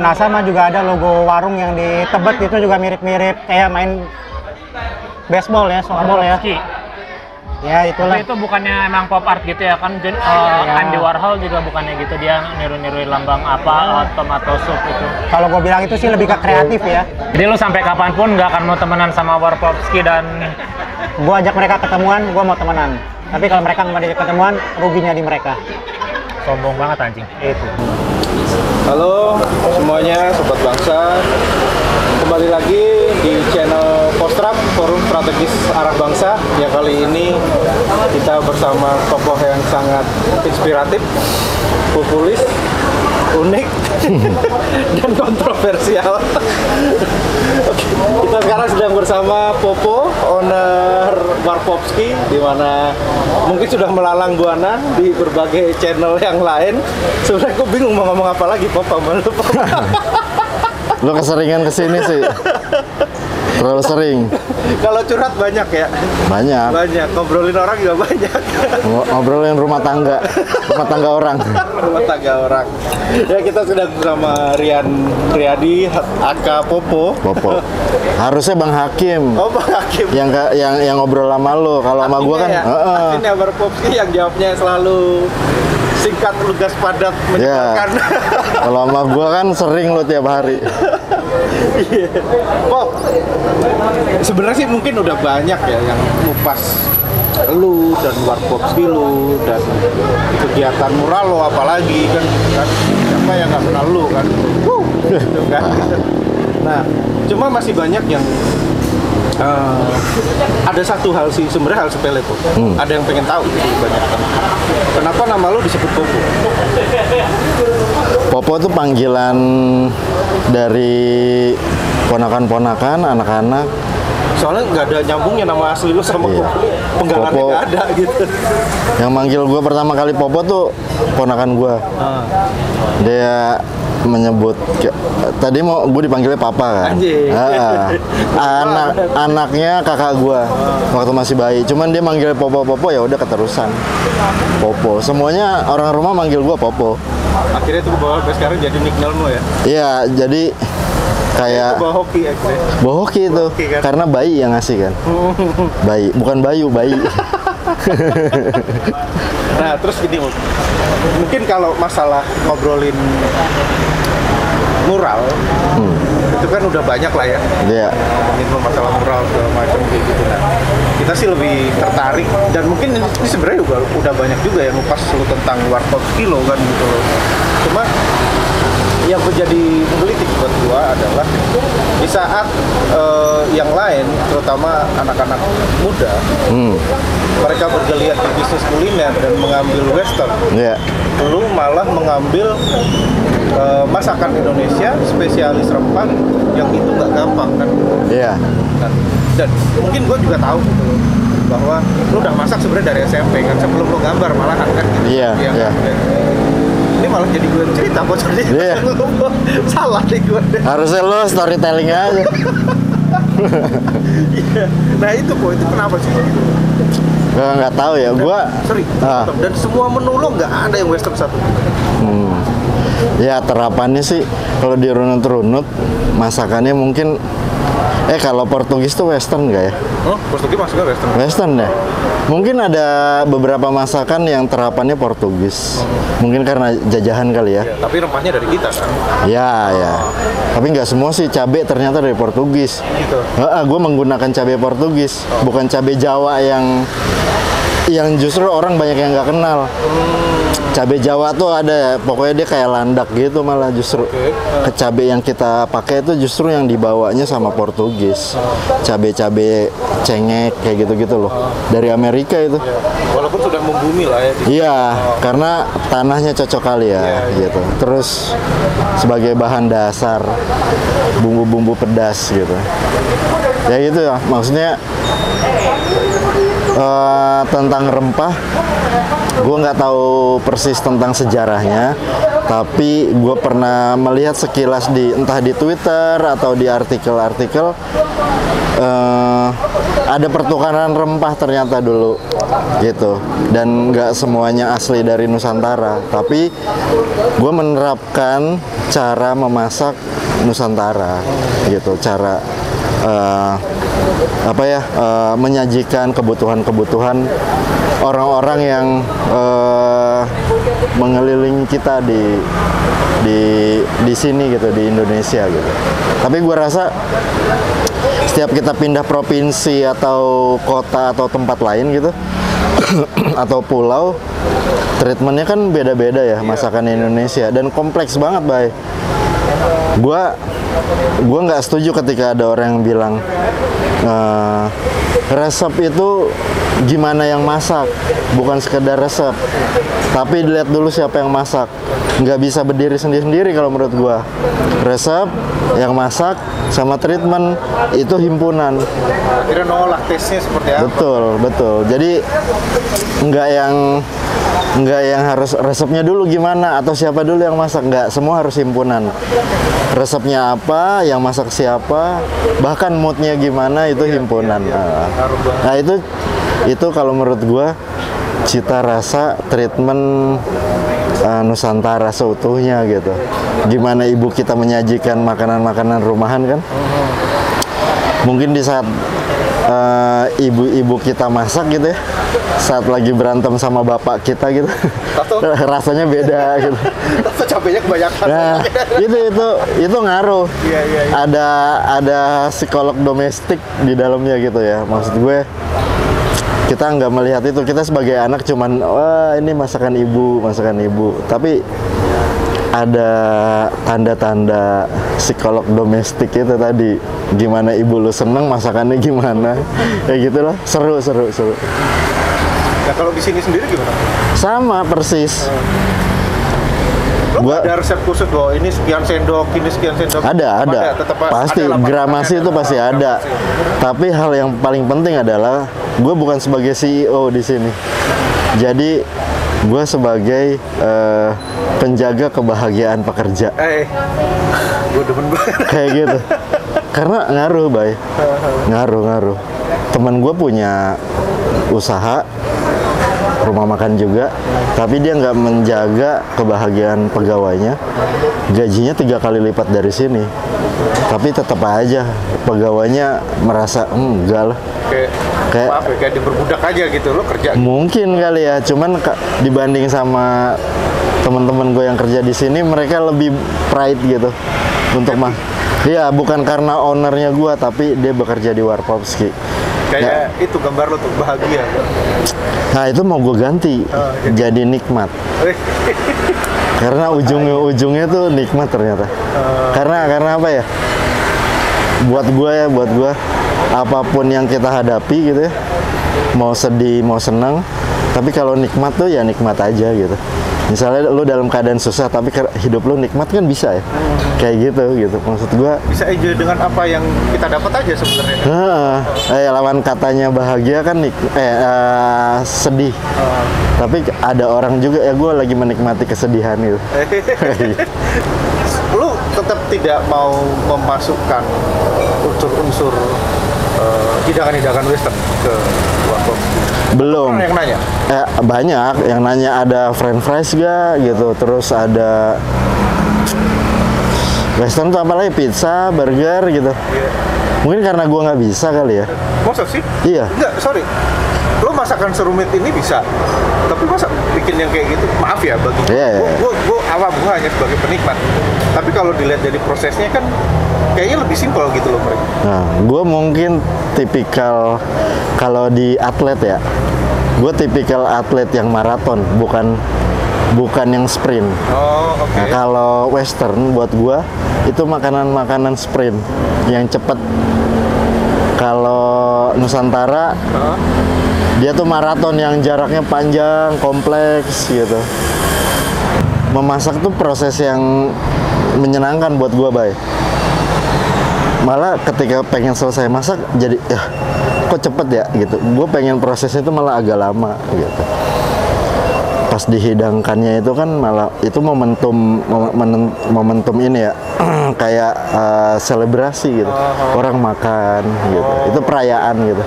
NASA mah juga ada logo warung yang di Tebet, itu juga mirip-mirip kayak main baseball ya, softball ya. Ya itulah. Tapi itu bukannya emang pop art gitu ya kan? Andy Warhol juga bukannya gitu, dia niru-niruin lambang apa tomato soup itu. Kalau gue bilang itu sih lebih ke kreatif ya. Jadi lu sampai kapanpun nggak akan mau temenan sama Warpowski dan Gue ajak mereka ketemuan, gue mau temenan. Tapi kalau mereka nggak diajak ketemuan, ruginya di mereka. sombong banget anjing. Itu. Halo semuanya, sobat bangsa. Kembali lagi di channel Postrap, Forum Strategis Arah Bangsa. Ya kali ini kita bersama tokoh yang sangat inspiratif, populis, unik, dan kontroversial. Oke, kita sekarang sedang bersama Popo, owner Warpowski, di mana mungkin sudah melalang buana di berbagai channel yang lain. Sebenarnya aku bingung mau ngomong apa lagi, Popo. Lo keseringan kesini sih, terlalu sering. Kalau curhat banyak ya? Banyak. Banyak, ngobrolin orang juga banyak. Ngobrolin rumah tangga orang. Rumah tangga orang. Ya kita sedang bersama Rian Riyadi, aka Popo. Popo. Harusnya Bang Hakim. Oh, Bang Hakim. Yang ngobrol sama lo. Kalau sama gua kan, ya? Adminnya Warpowski yang jawabnya selalu singkat, lugas, padat, menyenangkan. Kalau sama gua kan sering lo tiap hari. Iya. Pop, sebenarnya sih mungkin udah banyak ya yang ngupas lu dan Warpowski lu dan kegiatan mural lo, apalagi kan siapa yang nggak kenal lu kan. Gitu kan. Nah, cuma masih banyak yang ada satu hal sih, sebenarnya hal sepele kok. Ada yang pengen tahu sih banyak kan. Kenapa nama lu disebut Popo? Popo tuh panggilan dari ponakan-ponakan, anak-anak. Soalnya nggak ada nyambungnya nama asli lu sama Popo. Penggalannya Popo. nggak ada gitu. Yang manggil gua pertama kali Popo tuh ponakan gua. Dia menyebut tadi mau gue dipanggilnya papa kan. Anaknya kakak gua waktu masih bayi, cuman dia manggil Popo ya udah keterusan Popo. Semuanya orang rumah manggil gua Popo. Akhirnya itu bawa sampai sekarang jadi nickname lu ya? Iya, jadi kayak bawa hoki akhirnya. bawa hoki itu kan? karena bayi yang ngasih kan. Bayi, bukan Bayu, bayi. Nah terus gini, mungkin kalau masalah ngobrolin mural itu kan udah banyak lah ya. Iya. Ngomongin masalah mural segala macam kayak gitu. Nah, kita sih lebih tertarik dan mungkin ini sebenarnya juga udah banyak juga yang ngupas lu tentang Warpowski lo kan gitu loh. Cuma yang menjadi menggelitik buat gua adalah di saat yang lain, terutama anak-anak muda, mereka bergeliat di bisnis kuliner dan mengambil western. Iya. Lu malah mengambil masakan Indonesia, spesialis rempah yang itu nggak gampang kan. Iya. Dan mungkin gue juga tahu gitu loh, bahwa lu udah masak sebenarnya dari SMP kan, sebelum lu gambar malahan kan gitu. Iya, iya. Ini malah jadi gue cerita bocornya. Iya. Salah nih gue. Harusnya lo storytelling aja. Iya. Nah itu kok, itu kenapa sih? Gua nggak tahu ya, gua Sorry. Dan semua menu lo nggak ada yang western satu. Ya terapannya sih kalau dirunut-runut masakannya mungkin kalau Portugis tuh western nggak ya? Oh, Portugis masuknya western. Western ya. Mungkin ada beberapa masakan yang terapannya Portugis. Mungkin karena jajahan kali ya. Ya, tapi rempahnya dari kita kan. Ya, ya. Tapi nggak semua sih, cabai ternyata dari Portugis. Gitu. Gue menggunakan cabai Portugis, bukan cabai Jawa yang justru orang banyak yang nggak kenal. Cabai Jawa tuh ada, pokoknya dia kayak landak gitu malah justru. Cabai yang kita pakai itu justru yang dibawanya sama Portugis. Cabai-cabai cengek kayak gitu-gitu loh. Dari Amerika itu. Walaupun sudah membumi lah ya. Iya, karena tanahnya cocok kali ya, gitu. Terus sebagai bahan dasar bumbu-bumbu pedas gitu. Ya gitu ya, maksudnya tentang rempah gue nggak tahu persis tentang sejarahnya, tapi gue pernah melihat sekilas entah di Twitter atau di artikel-artikel, ada pertukaran rempah ternyata dulu gitu, dan nggak semuanya asli dari Nusantara, tapi gue menerapkan cara memasak Nusantara gitu, cara menyajikan kebutuhan-kebutuhan orang-orang yang mengelilingi kita di sini gitu, di Indonesia gitu. Tapi gue rasa setiap kita pindah provinsi atau kota atau tempat lain gitu atau pulau, treatmentnya kan beda-beda ya masakan Indonesia, dan kompleks banget, Bay. Gua nggak setuju ketika ada orang yang bilang resep itu gimana yang masak, bukan sekedar resep, tapi dilihat dulu siapa yang masak. Nggak bisa berdiri sendiri-sendiri kalau menurut gua. Resep, yang masak, sama treatment itu himpunan. Kira ngolah tesnya seperti apa? Betul. Jadi nggak yang harus resepnya dulu gimana atau siapa dulu yang masak, nggak, semua harus himpunan. Resepnya apa, yang masak siapa, bahkan moodnya gimana itu himpunan. Nah itu kalau menurut gua cita rasa treatment Nusantara seutuhnya gitu. Gimana ibu kita menyajikan makanan-makanan rumahan kan? Mungkin di saat ibu-ibu kita masak gitu ya, saat lagi berantem sama bapak kita gitu, rasanya beda gitu. Cabenya kebanyakan. Nah, itu ngaruh. Iya. Ada psikolog domestik di dalamnya gitu ya. Maksud gue, kita nggak melihat itu, kita sebagai anak cuman wah ini masakan ibu, tapi ada tanda-tanda psikolog domestik itu tadi, gimana ibu lu seneng masakannya gimana, kayak gitulah, seru. Nah kalau di sini sendiri gimana? Sama persis. Lo ada resep khusus bahwa ini sekian sendok, ini sekian sendok? Ada. Pasti, gramasi itu pasti ada. Tapi hal yang paling penting adalah gue bukan sebagai CEO di sini. Jadi gue sebagai penjaga kebahagiaan pekerja. Gue demen banget. Kayak gitu. Karena ngaruh, Bay. Ngaruh. Temen gue punya usaha rumah makan juga, tapi dia nggak menjaga kebahagiaan pegawainya. Gajinya 3 kali lipat dari sini, tapi tetap aja pegawainya merasa enggak lah. Kayak diperbudak aja gitu lo kerja. Mungkin kali ya, cuman dibanding sama teman-teman gue yang kerja di sini, mereka lebih pride gitu untuk Iya, bukan karena ownernya gue, tapi dia bekerja di Warkopski. Kayak itu gambar lo tuh bahagia. Nah itu mau gue ganti jadi nikmat. Karena ujungnya tuh nikmat ternyata. Karena apa ya? Buat gue apapun yang kita hadapi gitu ya, mau sedih mau senang, tapi kalau nikmat tuh ya nikmat aja gitu. Misalnya lu dalam keadaan susah tapi hidup lu nikmat kan bisa ya, kayak gitu maksud gua. Bisa enjoy dengan apa yang kita dapat aja sebenarnya. Lawan katanya bahagia kan sedih. Tapi ada orang juga ya, gua lagi menikmati kesedihan gitu. Lu tetap tidak mau memasukkan unsur-unsur hidangan-hidangan Western ke Warkop? Belum. Yang nanya? Banyak yang nanya, ada french fries gak gitu, terus ada Western tuh apa lagi, pizza, burger gitu. Mungkin karena gua nggak bisa kali ya. Masa sih? Iya. Enggak, sorry. Lo masakan serumit ini bisa, tapi masa bikin yang kayak gitu, maaf ya bagi gue awam, gue hanya sebagai penikmat. Tapi kalau dilihat dari prosesnya kan kayaknya lebih simpel gitu loh mereka. Nah, gue mungkin tipikal, kalau di atlet ya, gue tipikal atlet yang maraton, bukan yang sprint. Okay. Nah, kalau Western buat gue itu makanan sprint yang cepat. Kalau Nusantara dia tuh maraton yang jaraknya panjang, kompleks gitu. Memasak tuh proses yang menyenangkan buat gua, Bay. Malah ketika pengen selesai masak jadi kok cepet ya gitu. Gue pengen prosesnya itu malah agak lama gitu. pas dihidangkannya itu kan malah itu momentum ini ya kayak selebrasi gitu, orang makan gitu, itu perayaan gitu.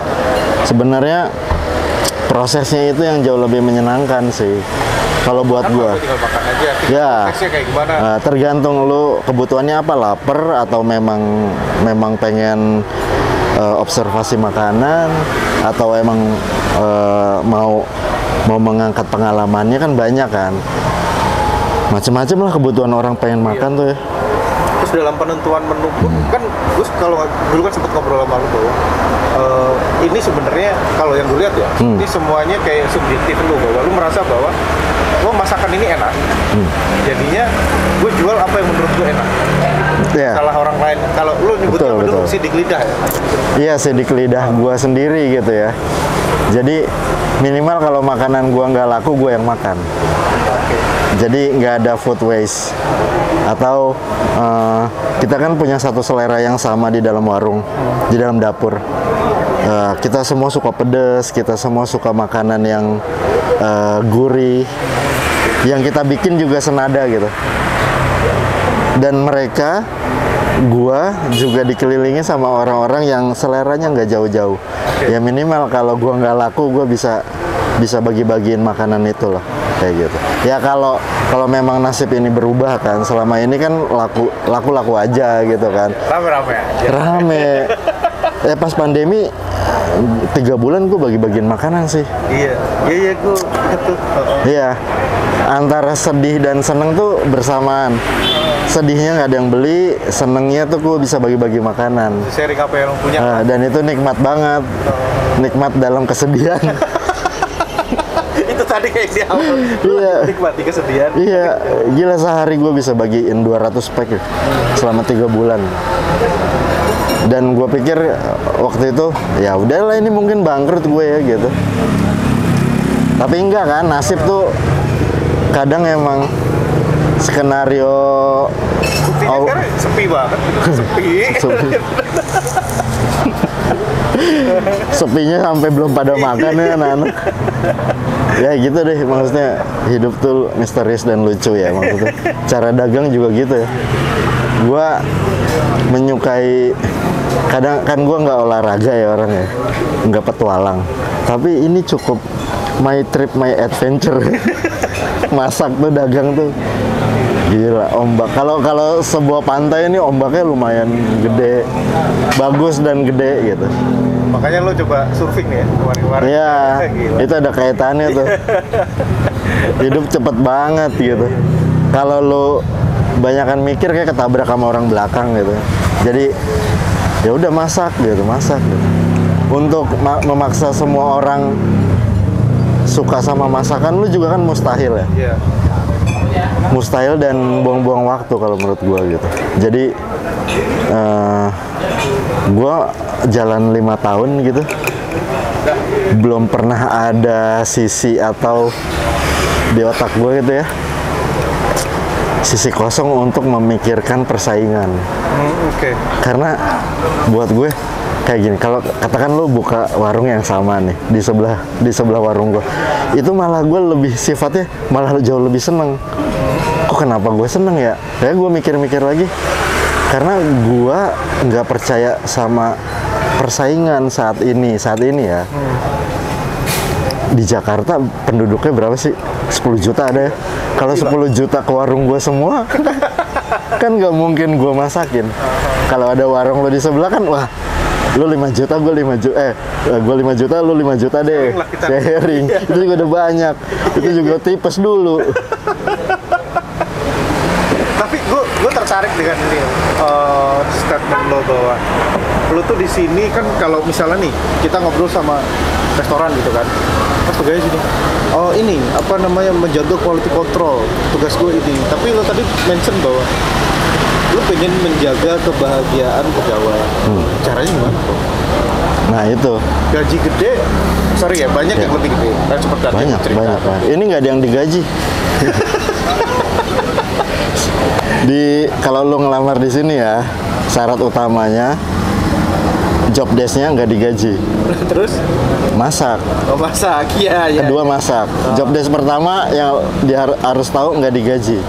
Sebenarnya prosesnya itu yang jauh lebih menyenangkan sih kalau buat gua. Tinggal makan aja. Ya, kayak gimana? tergantung lu kebutuhannya apa, lapar atau memang pengen observasi makanan, atau emang mau mengangkat pengalamannya, kan banyak kan, macam-macam lah kebutuhan orang pengen makan tuh ya. Terus dalam penentuan menu kan gue kalau dulu kan sempat ngobrol sama lu bahwa ini sebenarnya kalau yang gue lihat ya, ini semuanya kayak subjektif lu, bahwa lu merasa bahwa masakan ini enak, jadinya gue jual apa yang menurut gue enak. Yeah. Salah orang lain, kalau lu nyebutnya apa dulu, sidik lidah ya? Iya, sidik lidah gua sendiri gitu ya. Jadi minimal kalau makanan gua nggak laku, gua yang makan. Jadi nggak ada food waste. Atau kita kan punya satu selera yang sama di dalam warung, di dalam dapur. Kita semua suka pedas, kita semua suka makanan yang gurih. Yang kita bikin juga senada gitu. Dan mereka, gua juga dikelilingi sama orang-orang yang seleranya nggak jauh-jauh. Ya minimal kalau gua nggak laku, gua bisa bagi-bagiin makanan itu loh, kayak gitu. Ya kalau memang nasib ini berubah kan, selama ini kan laku aja gitu kan. Rame-rame aja. Rame. Pas pandemi 3 bulan gua bagi-bagiin makanan sih. Iya gua gitu. Iya. Antara sedih dan seneng tuh bersamaan. Sedihnya nggak ada yang beli, senengnya tuh gue bisa bagi-bagi makanan. Sharing apa yang lo punya. Dan itu nikmat banget, nikmat dalam kesedihan. Itu tadi kayak di awal. Iya. Nikmati kesedihan. Iya, gila sehari gue bisa bagiin 200 pack ya, selama 3 bulan. Dan gue pikir waktu itu ya udahlah ini mungkin bangkrut gue ya gitu. Tapi enggak kan, nasib tuh kadang emang skenario. Buktinya sekarang sepi banget. Sepi. Sepinya sampai belum pada makan ya anak-anak. Ya gitu deh, maksudnya hidup tuh misterius dan lucu ya maksudnya. Cara dagang juga gitu ya. Gua menyukai, kadang kan gua nggak olahraga ya orangnya, nggak petualang. Tapi ini cukup my trip, my adventure. Masak tuh, dagang tuh gila. Ombak, kalau sebuah pantai ini ombaknya lumayan gede, bagus dan gede gitu. Makanya lo coba surfing nih ya kemarin-kemarin. Iya, itu ada kaitannya tuh. Hidup cepet banget gitu. Kalau lo banyakan mikir kayak ketabrak sama orang belakang gitu. Jadi ya udah masak gitu. Untuk memaksa semua orang suka sama masakan lu juga kan mustahil ya. Iya. Mustahil dan buang-buang waktu kalau menurut gua gitu. Jadi gua jalan 5 tahun gitu, belum pernah ada sisi atau di otak gue gitu ya, sisi kosong untuk memikirkan persaingan. Oke. Karena buat gue kayak gini, kalau katakan lu buka warung yang sama nih di sebelah warung gue, itu malah gue lebih sifatnya malah jauh lebih seneng. Kok kenapa gue seneng ya? Kayak gue mikir-mikir lagi, karena gue nggak percaya sama persaingan saat ini ya. Di Jakarta penduduknya berapa sih? 10 juta ada ya. Kalau 10 juta ke warung gue semua, kan nggak mungkin gue masakin. Kalau ada warung lo di sebelah kan, wah, lu 5 juta, gue 5 juta, gue 5 juta, lu 5 juta deh. Sharing, itu juga udah banyak. Itu juga tipes dulu. Tapi gue tertarik dengan ini statement lo bahwa lo tuh di sini kan, kalau misalnya nih kita ngobrol sama restoran gitu kan, pas pegawai sini, oh ini apa namanya, menjaga quality control, tugas gue ini. Tapi lo tadi mention bahwa lo pengen menjaga kebahagiaan pegawai. Caranya gimana bro? Nah itu Gaji gede, sorry ya, banyak yang lebih gede kan, seperti tadi banyak. Ini nggak ada yang digaji. Kalau lo ngelamar di sini ya, syarat utamanya job desk-nya nggak digaji. Terus? Masak. Oh, masak, iya. Kedua masak. Job desk pertama yang dia harus tahu nggak digaji,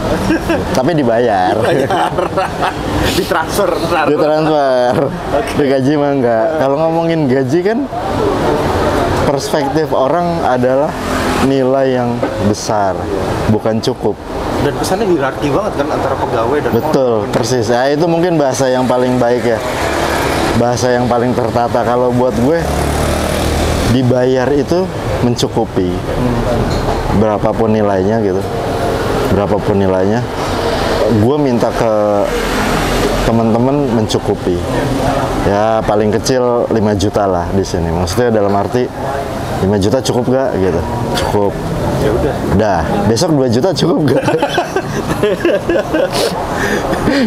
tapi dibayar. Ditransfer. Ditransfer. Digaji mah enggak. Kalau ngomongin gaji kan, perspektif orang adalah nilai yang besar, bukan cukup. Dan kesannya hierarki banget kan antara pegawai dan Betul, persis. Nah, itu mungkin bahasa yang paling baik ya. Bahasa yang paling tertata. Kalau buat gue, dibayar itu mencukupi. Berapapun nilainya gitu. Berapapun nilainya. Gue minta ke teman-teman mencukupi. Ya, paling kecil 5 juta lah di sini. Maksudnya dalam arti 5 juta cukup gak gitu? Cukup. ya udah. Dah, besok 2 juta cukup gak?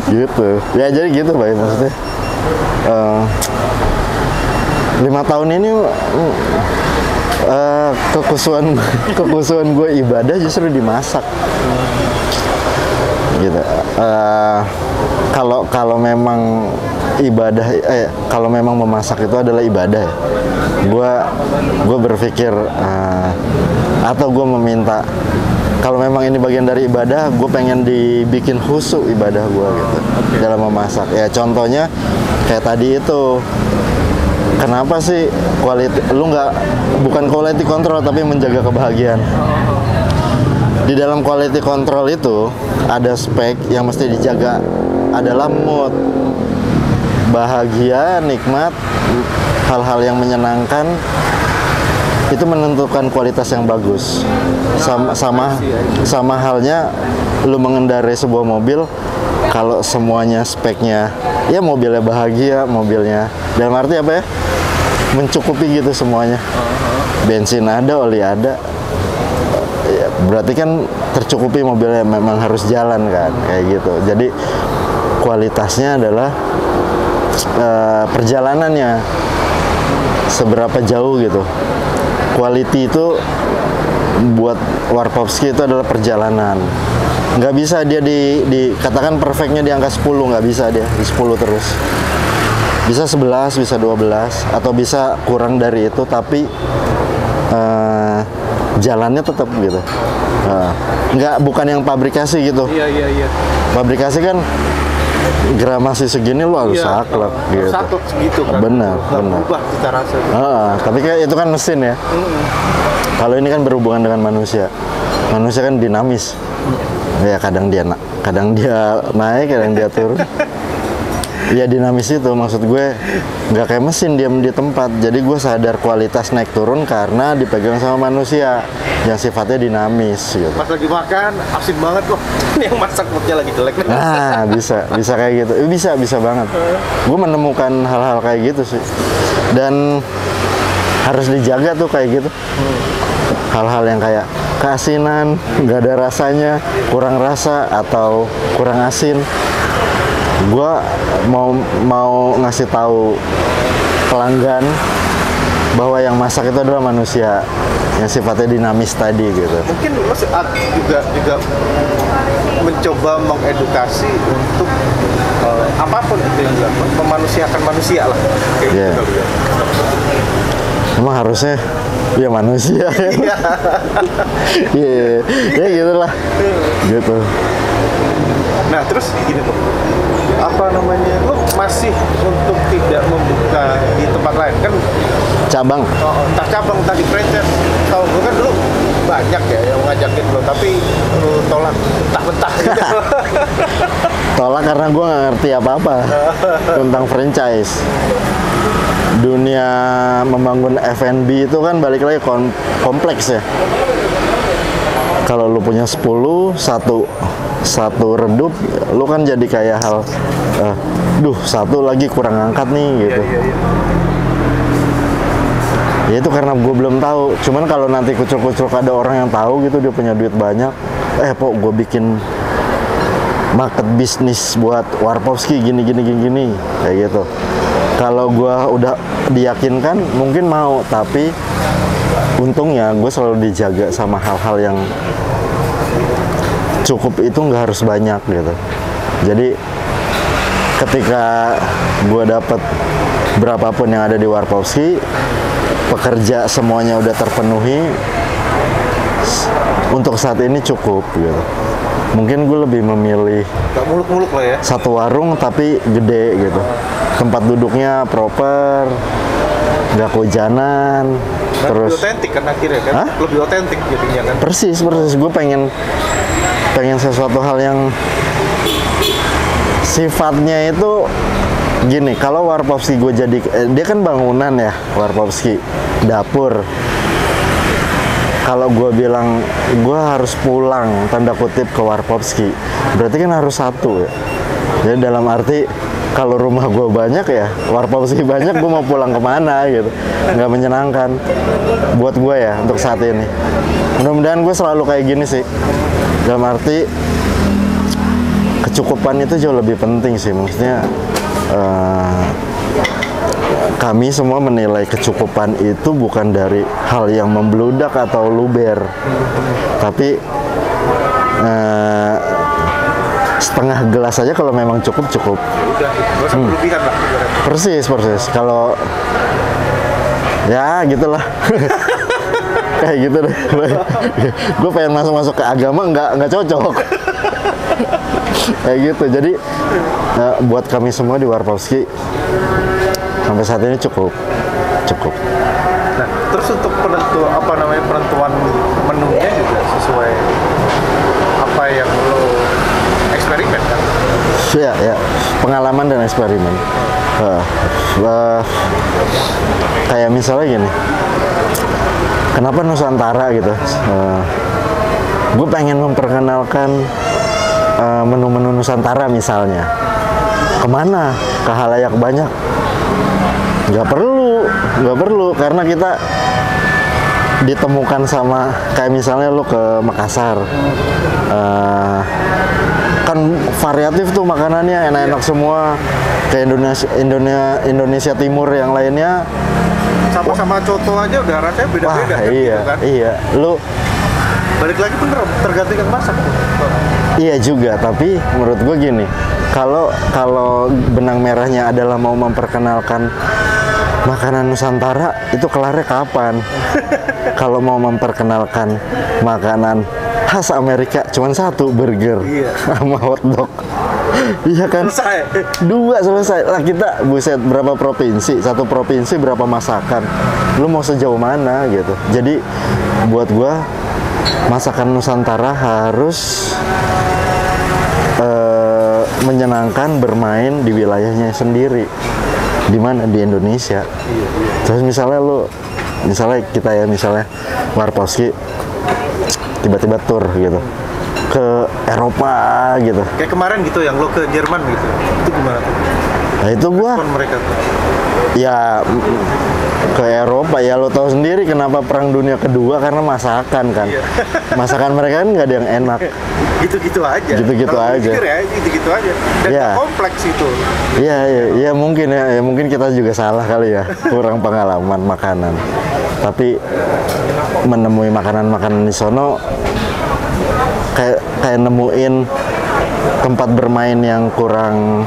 Gitu. Ya jadi gitu Pak, maksudnya 5 tahun ini kekusuhan gue ibadah justru dimasak. Gitu. Kalau memang ibadah, kalau memang memasak itu adalah ibadah ya, gue berpikir atau gue meminta, kalau memang ini bagian dari ibadah, gue pengen dibikin khusyuk ibadah gue gitu dalam memasak. Ya contohnya kayak tadi itu, kenapa sih bukan quality control tapi menjaga kebahagiaan. Di dalam quality control itu ada spek yang mesti dijaga, adalah mood, bahagia, nikmat, hal-hal yang menyenangkan, itu menentukan kualitas yang bagus. Sama halnya lu mengendarai sebuah mobil, kalau semuanya speknya ya mobilnya bahagia, mobilnya dalam arti apa ya, mencukupi gitu semuanya, bensin ada, oli ada, ya, berarti kan tercukupi, mobilnya memang harus jalan kan, kayak gitu. Jadi kualitasnya adalah perjalanannya seberapa jauh gitu. Quality itu buat Warkowski itu adalah perjalanan. Nggak bisa dia dikatakan perfectnya di angka 10, nggak bisa dia di 10 terus. Bisa 11, bisa 12, atau bisa kurang dari itu, tapi jalannya tetap gitu. Bukan yang pabrikasi gitu. Iya. Pabrikasi kan gramasi segini lu harus saklek gitu. Saklek segitu kan. Benar. Berubah cita rasa. Tapi kayak itu kan mesin ya. Kalau ini kan berhubungan dengan manusia. Manusia kan dinamis. Ya kadang dia naik, kadang dia turun. Ya dinamis itu, maksud gue nggak kayak mesin diam di tempat. Jadi gue sadar kualitas naik turun karena dipegang sama manusia yang sifatnya dinamis gitu. Pas lagi makan asin banget loh. Yang masak moodnya lagi jelek. Nah, bisa kayak gitu. Bisa banget. Gue menemukan hal-hal kayak gitu sih. Dan harus dijaga tuh kayak gitu. Hal-hal yang kayak keasinan, nggak ada rasanya, kurang rasa atau kurang asin. Gue mau ngasih tahu pelanggan bahwa yang masak itu adalah manusia yang sifatnya dinamis tadi gitu. Mungkin lo juga mencoba mengedukasi untuk apapun itu yang dilakukan, memanusiakan manusia lah. Kayak gitu kali ya. Emang harusnya ya manusia ya. Ya gitulah. Gitu. Nah terus gini tuh, apa namanya, lo masih untuk tidak membuka di tempat lain kan? Cabang. Entah cabang, entah di franchise. Tahu gue kan dulu banyak ya yang ngajakin lo, tapi lo tolak mentah-mentah gitu. Tolak karena gue nggak ngerti apa-apa tentang franchise. Dunia membangun F&B itu kan balik lagi kompleks ya. Kalau lu punya 10, satu redup, lu kan jadi kayak hal, satu lagi kurang angkat nih gitu. Iya. Ya itu karena gue belum tahu. Cuman kalau nanti kucuk-kucuk ada orang yang tahu gitu, dia punya duit banyak, gue bikin market bisnis buat Warkowski gini kayak gitu. Kalau gue udah diyakinkan mungkin mau, tapi untungnya gue selalu dijaga sama hal-hal yang cukup, itu nggak harus banyak gitu. Jadi ketika gue dapet berapapun yang ada di Warpowski, pekerja semuanya udah terpenuhi. Untuk saat ini cukup gitu. Mungkin gue lebih memilih Gak muluk-muluk lah ya. satu warung tapi gede gitu. Tempat duduknya proper, nggak kehujanan, Dan terus lebih otentik kan akhirnya kan? Hah? Lebih otentik jadinya kan? persis. Gue pengen sesuatu hal yang sifatnya itu gini. Kalau Warpowski gue jadi, dia kan bangunan ya, Warpowski dapur. Kalau gue bilang gue harus pulang tanda kutip ke Warpowski, berarti kan harus satu ya. Jadi dalam arti kalau rumah gue banyak ya, Warpowski banyak, gue mau pulang kemana gitu, nggak menyenangkan buat gue ya untuk saat ini. Mudah-mudahan gue selalu kayak gini sih. Dalam arti kecukupan itu jauh lebih penting sih, maksudnya. Kami semua menilai kecukupan itu bukan dari hal yang membludak atau luber, tapi setengah gelas aja kalau memang cukup. Udah, gak usah berlebihan lah. Persis. Kalau ya gitulah. Kayak gitu deh. Gue pengen masuk ke agama nggak cocok. Kayak gitu. Jadi buat kami semua di Warpowski sampai saat ini cukup. Nah, terus untuk penentuan menunya juga sesuai apa yang lo eksperimen kan? Ya, pengalaman dan eksperimen. Kayak misalnya gini, kenapa Nusantara gitu? Gue pengen memperkenalkan menu-menu Nusantara misalnya. Kemana? Ke halayak banyak? Nggak perlu, karena kita ditemukan sama kayak misalnya lo ke Makassar, kan variatif tuh makanannya, enak-enak semua. Ke Indonesia Timur yang lainnya Sama-sama coto aja udah rasanya beda-beda kan, iya, gitu kan? iya. Lu Balik lagi bener, tergantung yang masak tuh. iya juga, tapi menurut gue gini, kalau benang merahnya adalah mau memperkenalkan makanan Nusantara, itu kelarnya kapan? Kalau mau memperkenalkan makanan khas Amerika, cuman satu, burger sama hotdog. Iya kan? Selesai. Dua selesai. Lah kita buset, berapa provinsi? Satu provinsi berapa masakan? Lu mau sejauh mana gitu. Jadi buat gua masakan Nusantara harus menyenangkan, bermain di wilayahnya sendiri. Di mana? Di Indonesia. Terus misalnya kita ya Warpowski tiba-tiba tur gitu ke Eropa gitu. Kayak kemarin gitu yang lo ke Jerman gitu. Itu gimana tuh? Nah itu gua Respon mereka tuh. ya ke Eropa ya, lo tahu sendiri kenapa Perang Dunia Kedua, karena masakan kan. Masakan mereka kan nggak ada yang enak. Gitu-gitu aja. Gitu-gitu Kalau aja. pikir ya, gitu-gitu aja. Dan Ya. kompleks itu. Iya mungkin kita juga salah kali ya, kurang pengalaman makanan. Tapi menemui makanan-makanan di sono kayak nemuin tempat bermain yang kurang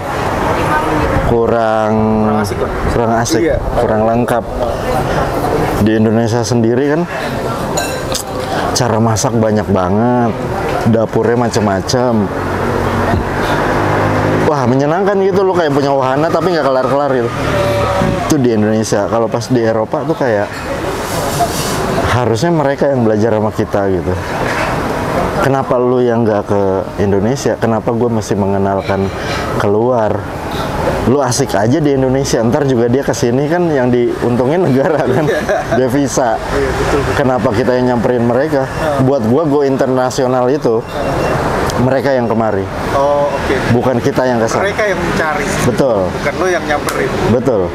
asik lah. kurang asik, Iya. kurang lengkap. Di Indonesia sendiri kan cara masak banyak banget, dapurnya macam-macam. Wah, menyenangkan gitu, lo kayak punya wahana tapi nggak kelar-kelar gitu. Itu di Indonesia. Kalau pas di Eropa tuh kayak harusnya mereka yang belajar sama kita gitu. Kenapa lu yang nggak ke Indonesia? Kenapa gue mesti mengenalkan keluar? Lu asik aja di Indonesia, ntar juga dia kesini kan yang diuntungin negara kan, devisa. Kenapa kita yang nyamperin mereka? Buat gue go internasional itu mereka yang kemari. Oh, oke. Bukan kita yang kesana. Mereka yang mencari. Betul. Bukan lo yang nyamperin. Betul.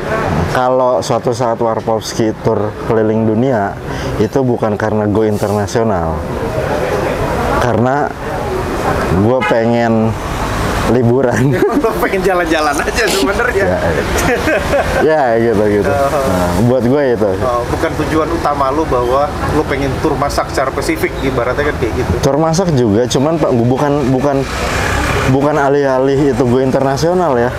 Kalau suatu saat Warpowski tour keliling dunia, itu bukan karena go internasional. Karena gue pengen liburan. Lo pengen jalan-jalan aja sebenarnya. Ya gitu. Nah, buat gue itu. Bukan tujuan utama lo bahwa lo pengen tur masak secara spesifik, ibaratnya kan kayak gitu. Tour masak juga, cuman Pak bukan alih-alih itu gue internasional ya.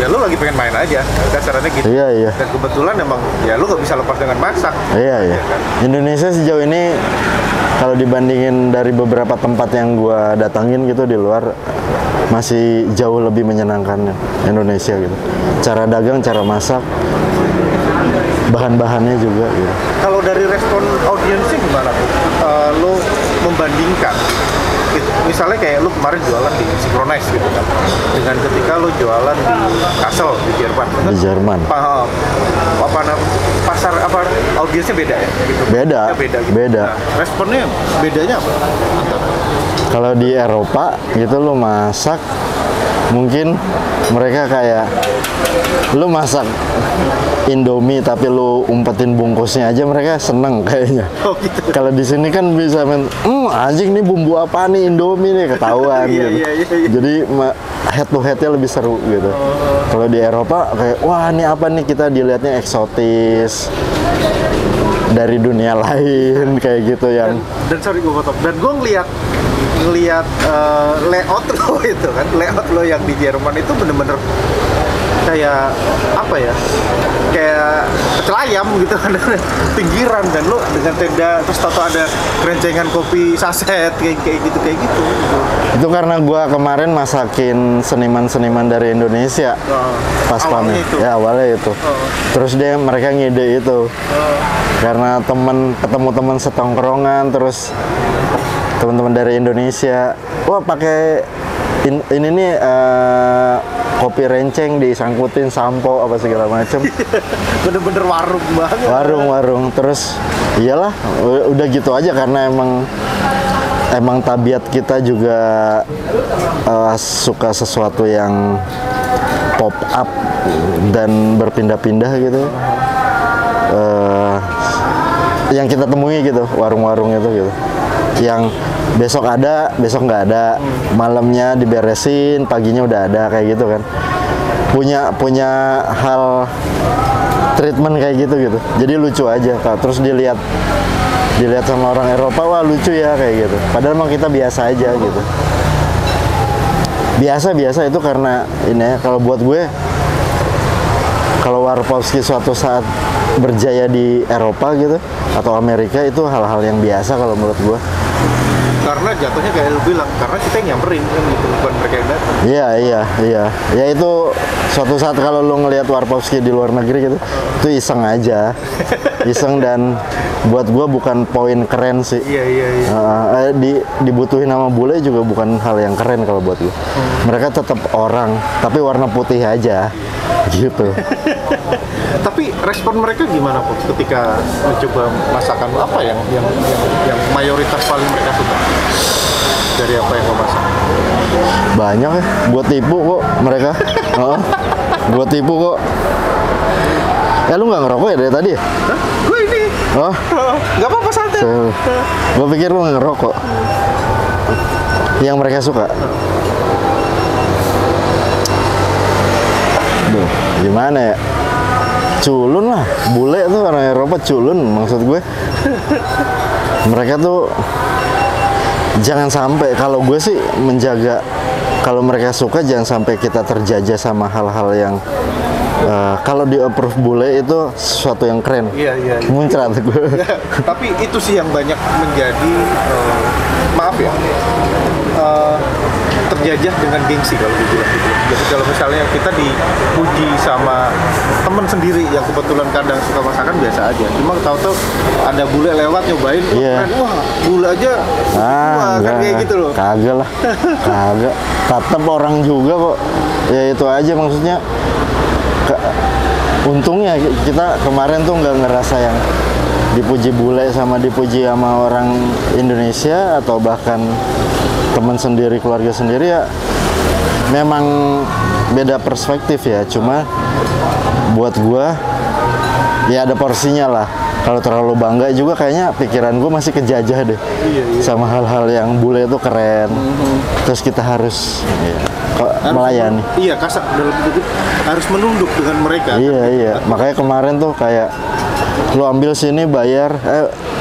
ya lu lagi pengen main aja, kasarannya gitu. Iya, iya. Dan kebetulan emang ya lu nggak bisa lepas dengan masak. Iya, iya. kan? Indonesia sejauh ini kalau dibandingin dari beberapa tempat yang gua datangin gitu di luar, masih jauh lebih menyenangkan Indonesia gitu. Cara dagang, cara masak, bahan-bahannya juga gitu. Kalau dari respon audiensnya gimana tuh? Lu membandingkan, misalnya kayak lu kemarin jualan di Synchronize gitu kan, dengan ketika lu jualan di Kassel di Jerman. Di Jerman. Pasar apa audiensnya beda ya? Gitu. Beda. Beda. Gitu. Beda. Nah, responnya bedanya apa? Kalau di Eropa gitu lu masak, mungkin mereka kayak lu masak Indomie tapi lu umpetin bungkusnya aja, mereka seneng kayaknya. Oh gitu. Kalau di sini kan bisa main, anjing nih bumbu apa nih, Indomie nih, ketahuan Iya, gitu. iya. Jadi head to headnya lebih seru gitu. Kalau di Eropa kayak, wah ini apa nih, kita dilihatnya eksotis dari dunia lain kayak gitu yang. Dan sorry gue potong. Dan gue ngeliat layout lo itu kan, layout lo yang di Jerman itu bener-bener kayak apa ya, kayak pecel ayam gitu kan, pinggiran, dan lo dengan tenda terus tato ada kerencengan kopi saset kayak gitu. Itu karena gua kemarin masakin seniman-seniman dari Indonesia pas awalnya pamer. itu. Ya awalnya itu. Terus mereka ngide itu. Karena ketemu teman setongkrongan, terus teman-teman dari Indonesia, wah pakai ini nih kopi renceng disangkutin sampo apa segala macem. Bener-bener warung banget. Warung. Terus iyalah, udah gitu aja karena emang tabiat kita juga suka sesuatu yang pop up dan berpindah-pindah gitu. Yang kita temui gitu, warung-warung itu gitu. Yang besok ada, besok nggak ada, malamnya diberesin, paginya udah ada, kayak gitu kan. Punya hal treatment kayak gitu. Jadi lucu aja, Kak. Terus dilihat sama orang Eropa, wah lucu ya kayak gitu. Padahal emang kita biasa aja gitu. Biasa itu karena ini ya, kalau buat gue, kalau Warpowski suatu saat berjaya di Eropa gitu atau Amerika, itu hal-hal yang biasa kalau menurut gue. Karena jatuhnya kayak lu bilang, karena kita yang nyamperin kan gitu, bukan mereka yang datang. Iya. Ya itu suatu saat kalau lu ngelihat Warpowski di luar negeri gitu, itu iseng aja. Iseng, dan buat gua bukan poin keren sih. Iya. Dibutuhin nama bule juga bukan hal yang keren kalau buat gua. Mereka tetap orang, tapi warna putih aja. Gitu. Tapi respon mereka gimana Fox ketika mencoba masakan apa yang mayoritas paling mereka suka dari apa yang lo masak? Banyak ya, buat tipu kok mereka. Buat tipu kok. Lu nggak ngerokok ya dari tadi ya? Hah? Gue ini. Oh, Nggak apa-apa, santai. Gue pikir lu nggak ngerokok. Yang mereka suka. Duh, gimana ya? Culun lah, bule tuh orang Eropa culun, maksud gue. Mereka tuh jangan sampai, kalau gue sih menjaga, kalau mereka suka jangan sampai kita terjajah sama hal-hal yang kalau di approve bule itu sesuatu yang keren. Iya. Muncrat gue. Tapi itu sih yang banyak menjadi maaf ya, terjajah dengan gengsi kalau dibilang gitu. Jadi kalau misalnya kita dipuji sama temen sendiri yang kebetulan kadang suka masakan, biasa aja. Cuma tahu-tahu ada bule lewat nyobain, Iya. wah bule aja, wah kan kayak gitu loh. Kagak lah, kagak. Tetap orang juga kok. Ya itu aja maksudnya. Untungnya kita kemarin tuh nggak ngerasa yang dipuji bule sama dipuji sama orang Indonesia atau bahkan teman sendiri, keluarga sendiri, ya memang beda perspektif ya. Cuma buat gua ya ada porsinya lah. Kalau terlalu bangga juga kayaknya pikiran gua masih kejajah deh. Iya. Sama hal-hal yang bule itu keren. Terus kita harus melayani. Iya, kasar dalam itu harus menunduk dengan mereka. Iya. Makanya kemarin tuh kayak lu ambil sini bayar,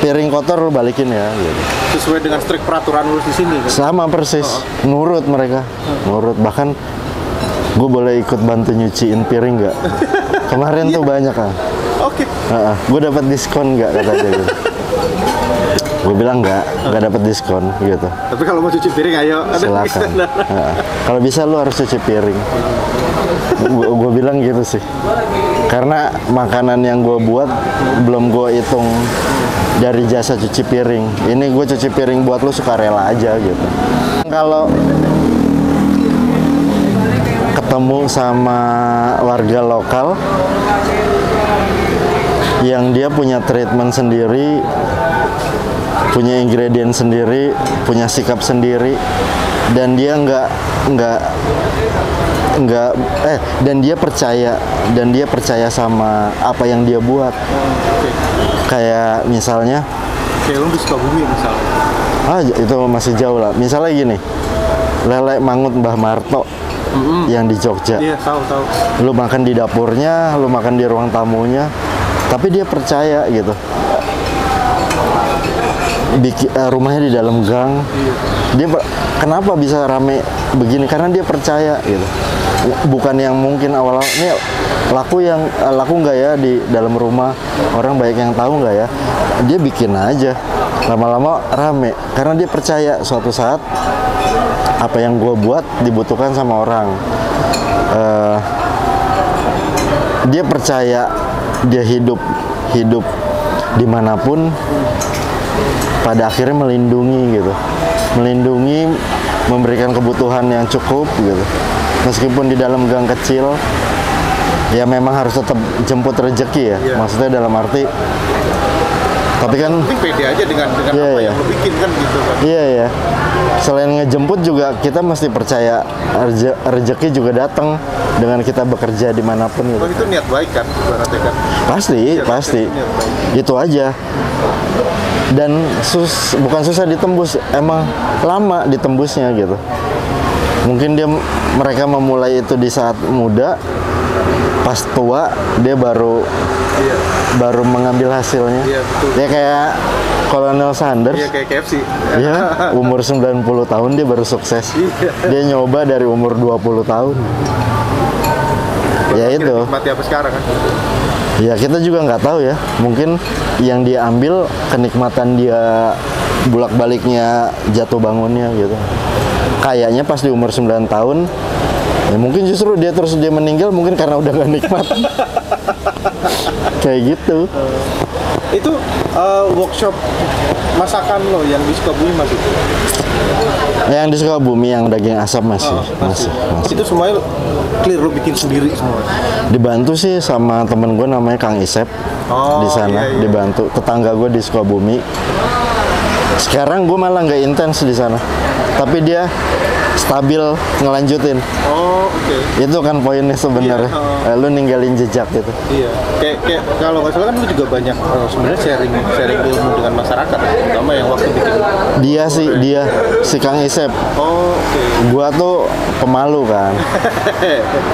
piring kotor lu balikin ya gitu. Sesuai dengan strict peraturan lu di sini kan. Sama persis, nurut mereka. Nurut, bahkan gue boleh ikut bantu nyuciin piring nggak? Kemarin tuh banyak kan. Oke. Gue dapat diskon nggak katanya gitu. Gue bilang nggak dapat diskon gitu. Tapi kalau mau cuci piring ayo. Silakan. Kalau bisa lu harus cuci piring. Gue bilang gitu sih. Karena makanan yang gue buat belum gue hitung dari jasa cuci piring. Ini gue cuci piring buat lu sukarela aja gitu. Kalau ketemu sama warga lokal yang dia punya treatment sendiri, punya ingredient sendiri, punya sikap sendiri, dan dia dan dia percaya sama apa yang dia buat. Kayak misalnya kayak lu di Sukabumi misalnya. Itu masih jauh lah. Misalnya gini, lele mangut Mbah Marto yang di Jogja. Iya, tahu. Lu makan di dapurnya, lu makan di ruang tamunya, tapi dia percaya gitu. Rumahnya di dalam gang. Dia kenapa bisa rame begini? Karena dia percaya gitu. Bukan yang mungkin awal-awal ini laku nggak ya di dalam rumah, orang banyak yang tahu nggak ya? Dia bikin aja, lama-lama rame karena dia percaya suatu saat apa yang gue buat dibutuhkan sama orang. Dia percaya dia hidup dimanapun pada akhirnya melindungi, memberikan kebutuhan yang cukup gitu. Meskipun di dalam gang kecil, ya memang harus tetap jemput rezeki ya. Iya. Maksudnya dalam arti, tapi kan pede aja dengan apa yang lo bikin kan gitu kan. Iya. Selain ngejemput juga kita mesti percaya rezeki juga datang dengan kita bekerja dimanapun gitu. Itu niat baik kan, berarti kan. Pasti. Itu aja. Dan bukan susah ditembus, emang lama ditembusnya gitu. Mungkin mereka memulai itu di saat muda, pas tua dia baru mengambil hasilnya. Iya, betul. Ya kayak Colonel Sanders. Iya, kayak KFC. Ya, umur 90 tahun dia baru sukses. Dia nyoba dari umur 20 tahun. Ya itu. Mati apa sekarang kan? Ya kita juga nggak tahu ya. Mungkin yang dia ambil kenikmatan dia bolak-baliknya jatuh bangunnya gitu. Kayaknya pas di umur 9 tahun, ya mungkin justru dia meninggal mungkin karena udah gak nikmat. Kayak gitu. Itu workshop masakan lo yang di Sukabumi masih? Yang di Sukabumi yang daging asap masih. Itu semuanya clear lo bikin sendiri semua? Dibantu sih sama temen gue namanya Kang Isep di sana. Iya. Dibantu tetangga gue di Sukabumi. Sekarang gue malah nggak intens di sana, tapi dia stabil ngelanjutin. Oke. Itu kan poinnya sebenarnya. Lu ninggalin jejak gitu. Iya. Kayak kalau nggak salah kan lu juga banyak sebenarnya sharing ilmu dengan masyarakat, terutama yang waktu bikin. Dia si Kang Isep. Oke. Gua tuh pemalu kan.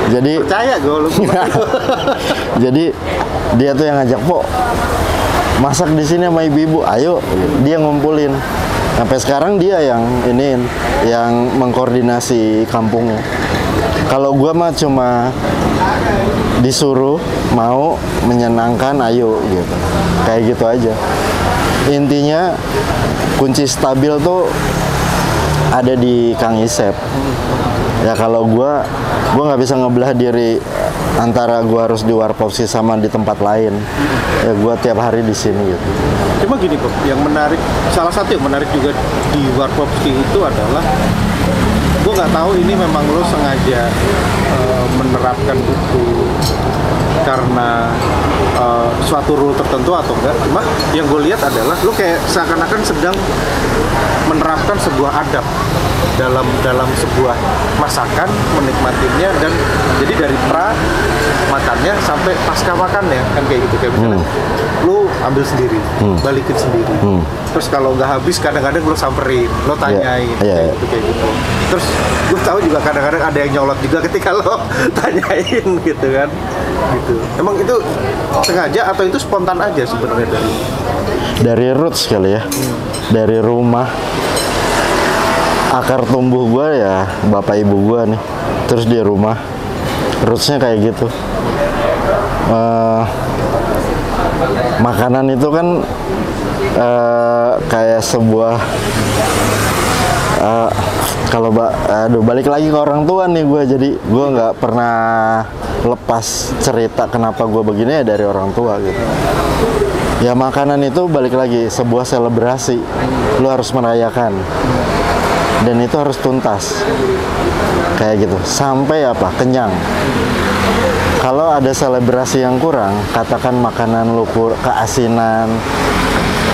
Jadi Percaya gue lu. jadi dia tuh yang ngajak, "Po, masak di sini sama ibu-ibu, ayo." Dia ngumpulin. Sampai sekarang dia yang mengkoordinasi kampungnya. Kalau gua mah cuma disuruh, mau menyenangkan, ayo gitu. Kayak gitu aja. Intinya kunci stabil tuh ada di Kang Isep. Ya kalau gua nggak bisa ngebelah diri antara gua harus di Warpopsi sama di tempat lain. Ya gua tiap hari di sini gitu. Cuma gini kok, salah satu yang menarik juga di Warpopsi itu adalah gue nggak tahu ini memang lo sengaja menerapkan itu karena suatu rule tertentu atau enggak. Cuma yang gue lihat adalah lo kayak seakan-akan sedang menerapkan sebuah adab dalam sebuah masakan, menikmatinya, dan jadi dari makannya sampai pasca makannya kan kayak gitu. Kayak misalnya lu ambil sendiri, balikin sendiri, terus kalau nggak habis kadang-kadang lu samperin, lu tanyain, kayak gitu. Terus gue tahu juga kadang-kadang ada yang nyolot juga ketika lo tanyain gitu kan, gitu. Emang itu sengaja atau itu spontan aja sebenarnya dari roots kali ya, dari rumah. Akar tumbuh gue ya bapak ibu gue nih, terus di rumah rootsnya kayak gitu. Makanan itu kan kayak sebuah kalau balik lagi ke orang tua nih gue, jadi gue nggak pernah lepas cerita kenapa gue begini ya dari orang tua gitu. Ya makanan itu balik lagi sebuah selebrasi, lu harus merayakan dan itu harus tuntas kayak gitu sampai apa kenyang. Kalau ada selebrasi yang kurang, katakan makanan lu keasinan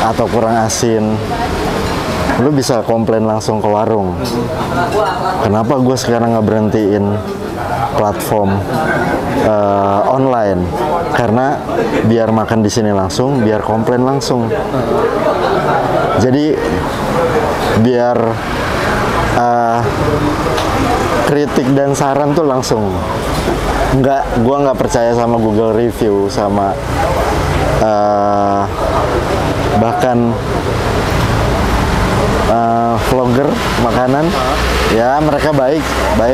atau kurang asin, lu bisa komplain langsung ke warung. Kenapa gue sekarang nggak berhentiin platform online? Karena biar makan di sini langsung, biar komplain langsung. Jadi biar kritik dan saran tuh langsung. Gue nggak percaya sama Google review, sama bahkan vlogger makanan. Ya mereka baik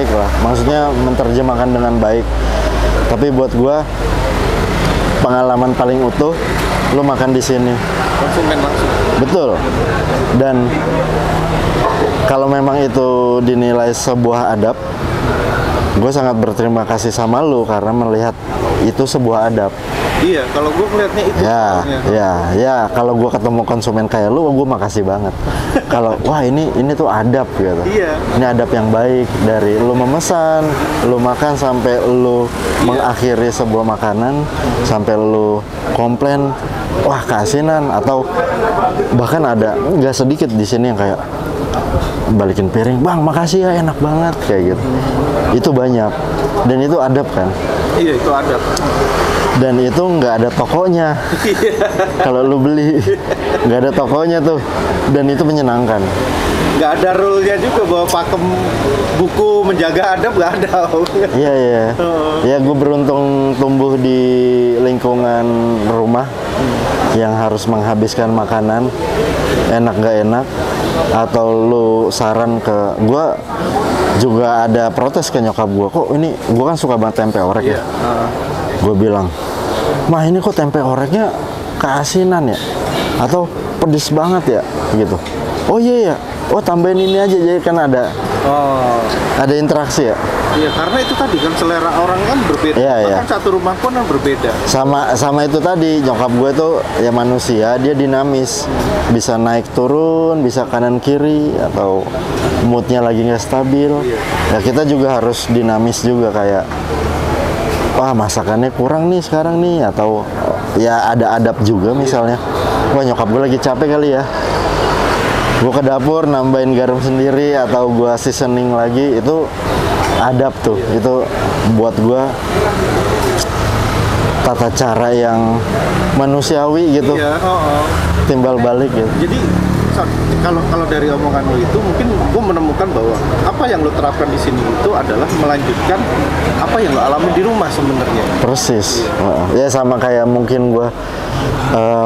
lah, maksudnya menerjemahkan dengan baik. Tapi buat gue pengalaman paling utuh lu makan di sini. Konsumen langsung. Betul. Dan kalau memang itu dinilai sebuah adab, gue sangat berterima kasih sama lu karena melihat itu sebuah adab. Iya, kalau gue melihatnya itu. Ya. Kalau gue ketemu konsumen kayak lu, gue makasih banget. Kalau wah ini tuh adab gitu. Iya. Ini adab yang baik dari lu memesan, lu makan sampai lu mengakhiri sebuah makanan, sampai lu komplain, wah keasinan, atau bahkan ada nggak sedikit di sini yang kayak balikin piring, bang makasih ya enak banget kayak gitu. Itu banyak dan itu adab kan. Iya, itu adab. Dan itu nggak ada tokonya. Kalau lu beli nggak ada tokonya tuh, dan itu menyenangkan. Nggak ada rule-nya juga bahwa pakem buku menjaga adab, nggak ada. Iya. Ya gue beruntung tumbuh di lingkungan rumah yang harus menghabiskan makanan enak nggak enak, atau lu saran ke gue. Juga ada protes ke nyokap gue, kok ini gue kan suka banget tempe orek ya. Gue bilang, mah ini kok tempe oreknya keasinan ya, atau pedes banget ya gitu. Oh iya ya, oh tambahin ini aja, jadi kan ada interaksi ya. Iya, karena itu tadi kan selera orang kan berbeda. Bahkan satu rumah pun kan berbeda. Sama itu tadi, nyokap gue tuh ya manusia, dia dinamis, bisa naik turun, bisa kanan kiri, atau moodnya lagi nggak stabil. Ya kita juga harus dinamis juga, kayak wah masakannya kurang nih sekarang nih, atau ya ada adab juga misalnya. Wah nyokap gue lagi capek kali ya, gue ke dapur nambahin garam sendiri atau gue seasoning lagi, itu adab tuh. Itu buat gue tata cara yang manusiawi gitu. Timbal balik gitu. Jadi kalau dari omongan lo itu, mungkin gue menemukan bahwa apa yang lo terapkan di sini itu adalah melanjutkan apa yang lo alami di rumah sebenarnya. Persis. Ya sama kayak mungkin gue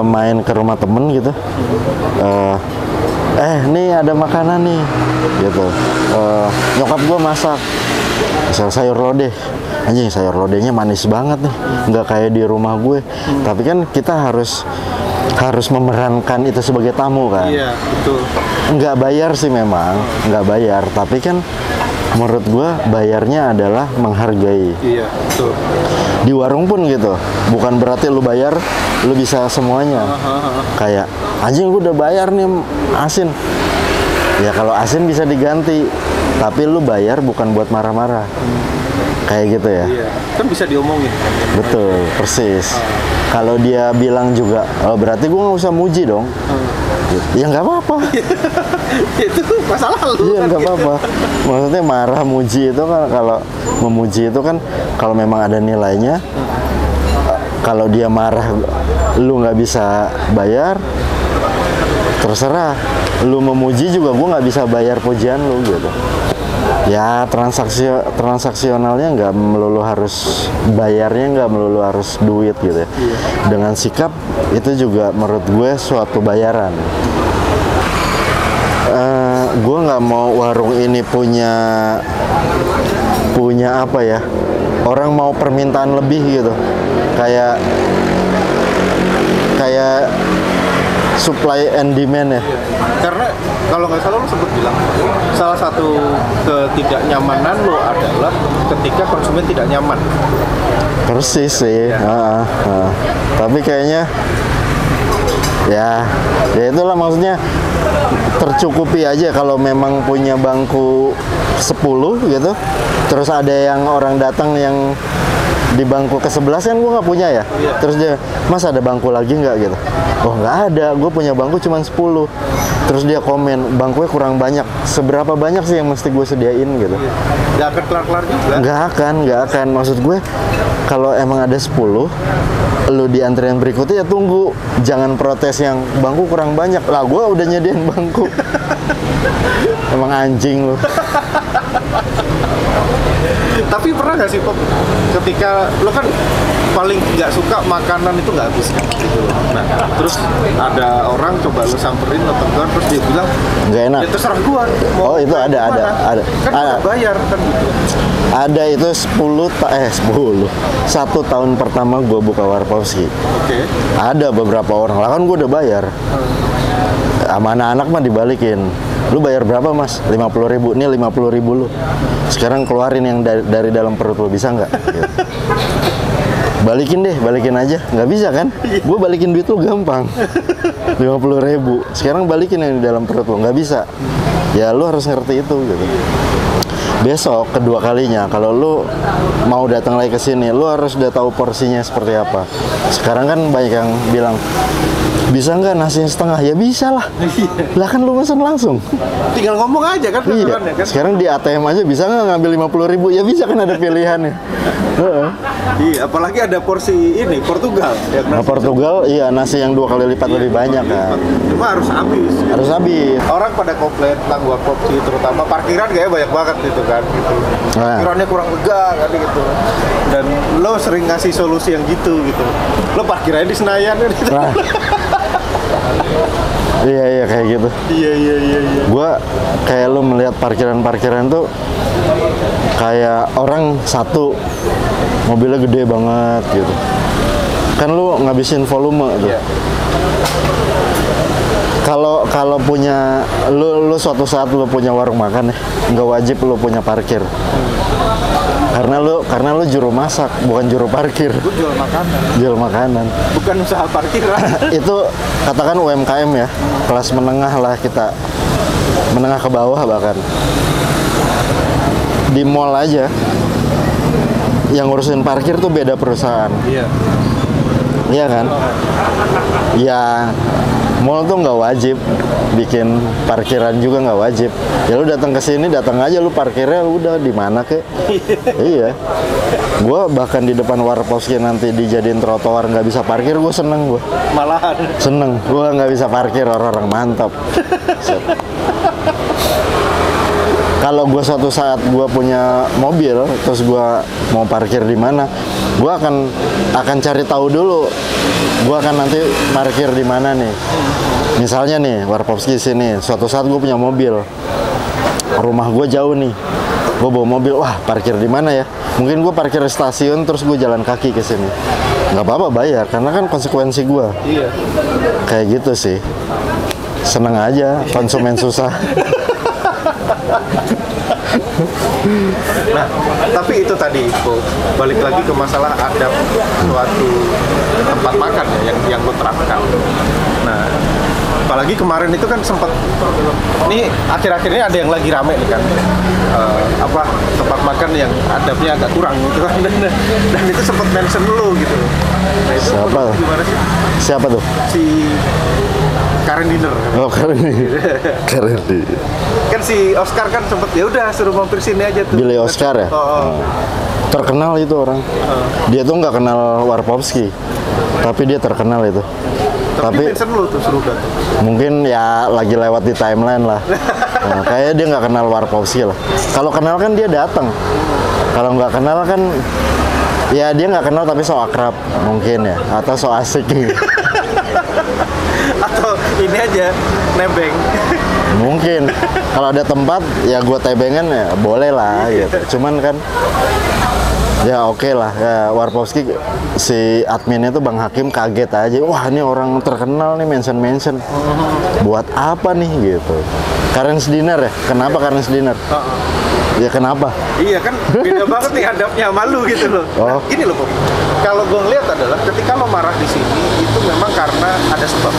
main ke rumah temen gitu. Nih ada makanan nih gitu. Nyokap gue masak misal sayur lodeh, anjing sayur lodehnya manis banget nih, nggak kayak di rumah gue. Tapi kan kita harus memerankan itu sebagai tamu kan. Iya, betul. Nggak bayar sih memang, nggak bayar, tapi kan menurut gue bayarnya adalah menghargai. Iya, betul. Di warung pun gitu, bukan berarti lu bayar lu bisa semuanya. Kayak anjing gue udah bayar nih asin, ya kalau asin bisa diganti, tapi lu bayar bukan buat marah-marah. Kayak gitu ya. Iya, kan bisa diomongin. Betul, persis. Kalau dia bilang juga, oh berarti gue nggak usah muji dong. Ya nggak apa-apa. Itu masalah lu. Iya nggak apa-apa. Maksudnya marah muji itu kan, kalau memuji itu kan kalau memang ada nilainya. Kalau dia marah, lu nggak bisa bayar, terserah. Lu memuji juga gue nggak bisa bayar pujian lu gitu. Ya transaksionalnya nggak melulu harus bayarnya, nggak melulu harus duit gitu ya. Dengan sikap itu juga menurut gue suatu bayaran. Gue nggak mau warung ini punya apa ya, orang mau permintaan lebih gitu, kayak supply and demand ya. Karena kalau nggak salah lo sempat bilang salah satu ketidaknyamanan lo adalah ketika konsumen tidak nyaman. Persis sih. Tapi kayaknya ya itulah, maksudnya tercukupi aja kalau memang punya bangku 10 gitu, terus ada yang orang datang yang di bangku ke-11 kan gue nggak punya ya, terus dia, mas ada bangku lagi nggak gitu, oh nggak ada, gue punya bangku cuma 10, terus dia komen bangkunya kurang banyak, seberapa banyak sih yang mesti gue sediain gitu. Nggak akan kelar-kelar juga. Nggak akan, maksud gue kalau emang ada 10 lu di antrian berikutnya ya tunggu, jangan protes yang bangku kurang banyak lah, gue udah nyediain bangku. Emang anjing lu. Tapi pernah nggak sih Pop, ketika lo kan paling nggak suka makanan itu nggak habis kan gitu. Nah terus ada orang coba lo samperin lo tegur, terus dia bilang nggak enak, ya terserah gua mau. Oh itu ada kan udah bayar kan gitu. Ada itu 1 tahun pertama gue buka Warpowski. Oke. Ada beberapa orang lah, kan gue udah bayar. Sama anak-anak mah dibalikin. Lu bayar berapa mas? 50.000. Nih 50.000 lu. Sekarang keluarin yang dari dalam perut lu, bisa nggak? Gitu. Balikin deh, balikin aja. Nggak bisa kan? Gue balikin duit lu gampang. 50.000. Sekarang balikin yang di dalam perut lu, nggak bisa. Ya lu harus ngerti itu gitu. Besok kedua kalinya kalau lu mau datang lagi ke sini, lu harus udah tahu porsinya seperti apa. Sekarang kan banyak yang bilang, bisa nggak nasinya setengah? Ya bisa lah. Lah kan lu pesan langsung. Tinggal ngomong aja kan. Iya. Kan? Sekarang di ATM aja bisa nggak ngambil 50.000? Ya bisa kan, ada pilihannya. Iya, apalagi ada porsi ini Portugal. Ya, Nah, Portugal, iya nasi yang 2 kali lipat lebih banyak kan. Cuma harus habis. Harus habis. Orang pada komplain tentang Warpowski, terutama parkiran kayaknya banyak banget gitu kan. Gitu. Nah. Parkirannya kurang lega kan gitu. Dan lo sering ngasih solusi yang gitu. Lo parkirannya di Senayan kan gitu. Nah. Iya kayak gitu. Iya. Gua kayak lu melihat parkiran tuh kayak orang satu mobilnya gede banget gitu. Kan lu ngabisin volume tuh. Kalau punya lu suatu saat lu punya warung makan ya, nggak wajib lu punya parkir. Karena lu juru masak, bukan juru parkir. Gue jual makanan. Jual makanan. Bukan usaha parkiran. Itu katakan UMKM ya, kelas menengah lah kita. Menengah ke bawah bahkan. Di mall aja yang ngurusin parkir tuh beda perusahaan. Iya. Iya kan? Ya mall tuh nggak wajib bikin parkiran, juga nggak wajib. Ya lu datang ke sini, datang aja lu parkirnya udah di mana kek. Iya. Gua bahkan di depan Warpowski nanti dijadiin trotoar nggak bisa parkir, gue seneng. Malahan. Seneng. Gua nggak bisa parkir, orang-orang mantap. Kalau gue suatu saat gue punya mobil, terus gue mau parkir di mana, gue akan cari tahu dulu. Gue akan nanti parkir di mana nih. Misalnya nih Warpowski sini, suatu saat gue punya mobil, rumah gue jauh nih, gue bawa mobil, wah parkir di mana ya? Mungkin gue parkir di stasiun, terus gue jalan kaki ke sini. Nggak apa-apa bayar, karena kan konsekuensi gue. Iya. Kayak gitu sih. Seneng aja, konsumen susah. Nah, tapi itu tadi balik lagi ke masalah adab suatu tempat makan ya yang lo terapkan. Nah, apalagi kemarin itu kan sempat, ini akhir-akhir ini ada yang lagi rame nih kan, tempat makan yang adabnya agak kurang gitu kan, dan itu sempat mention lo gitu. Nah, itu Siapa? Gimana sih? Siapa tuh? Si Karen Dinner. Oh, Karen Dinner. Kan si Oscar kan sempet ya udah suruh mampir sini aja tuh. Billy Oscar ya? Oh. Terkenal itu orang. Dia tuh nggak kenal Warpowski, tapi dia terkenal itu. Tapi mention lu tuh suruh datang. Mungkin ya lagi lewat di timeline lah. Nah, kayaknya dia nggak kenal Warpowski lah. Kalau kenal kan dia datang. Kalau nggak kenal kan ya dia nggak kenal tapi so akrab mungkin ya, atau so asik. Atau ini aja nebeng. Mungkin kalau ada tempat ya gue tebengan ya boleh lah gitu. Cuman kan Ya oke lah, ya Warpowski si adminnya tuh Bang Hakim kaget aja. Wah ini orang terkenal nih mention. Buat apa nih gitu. Karens Dinner ya? Kenapa Karens Dinner? Ya kenapa? Iya kan beda banget nih hadapnya malu gitu loh. Oh. Nah, gini loh, Bob. Kalau gue ngeliat adalah ketika lo marah di sini itu memang karena ada sebab.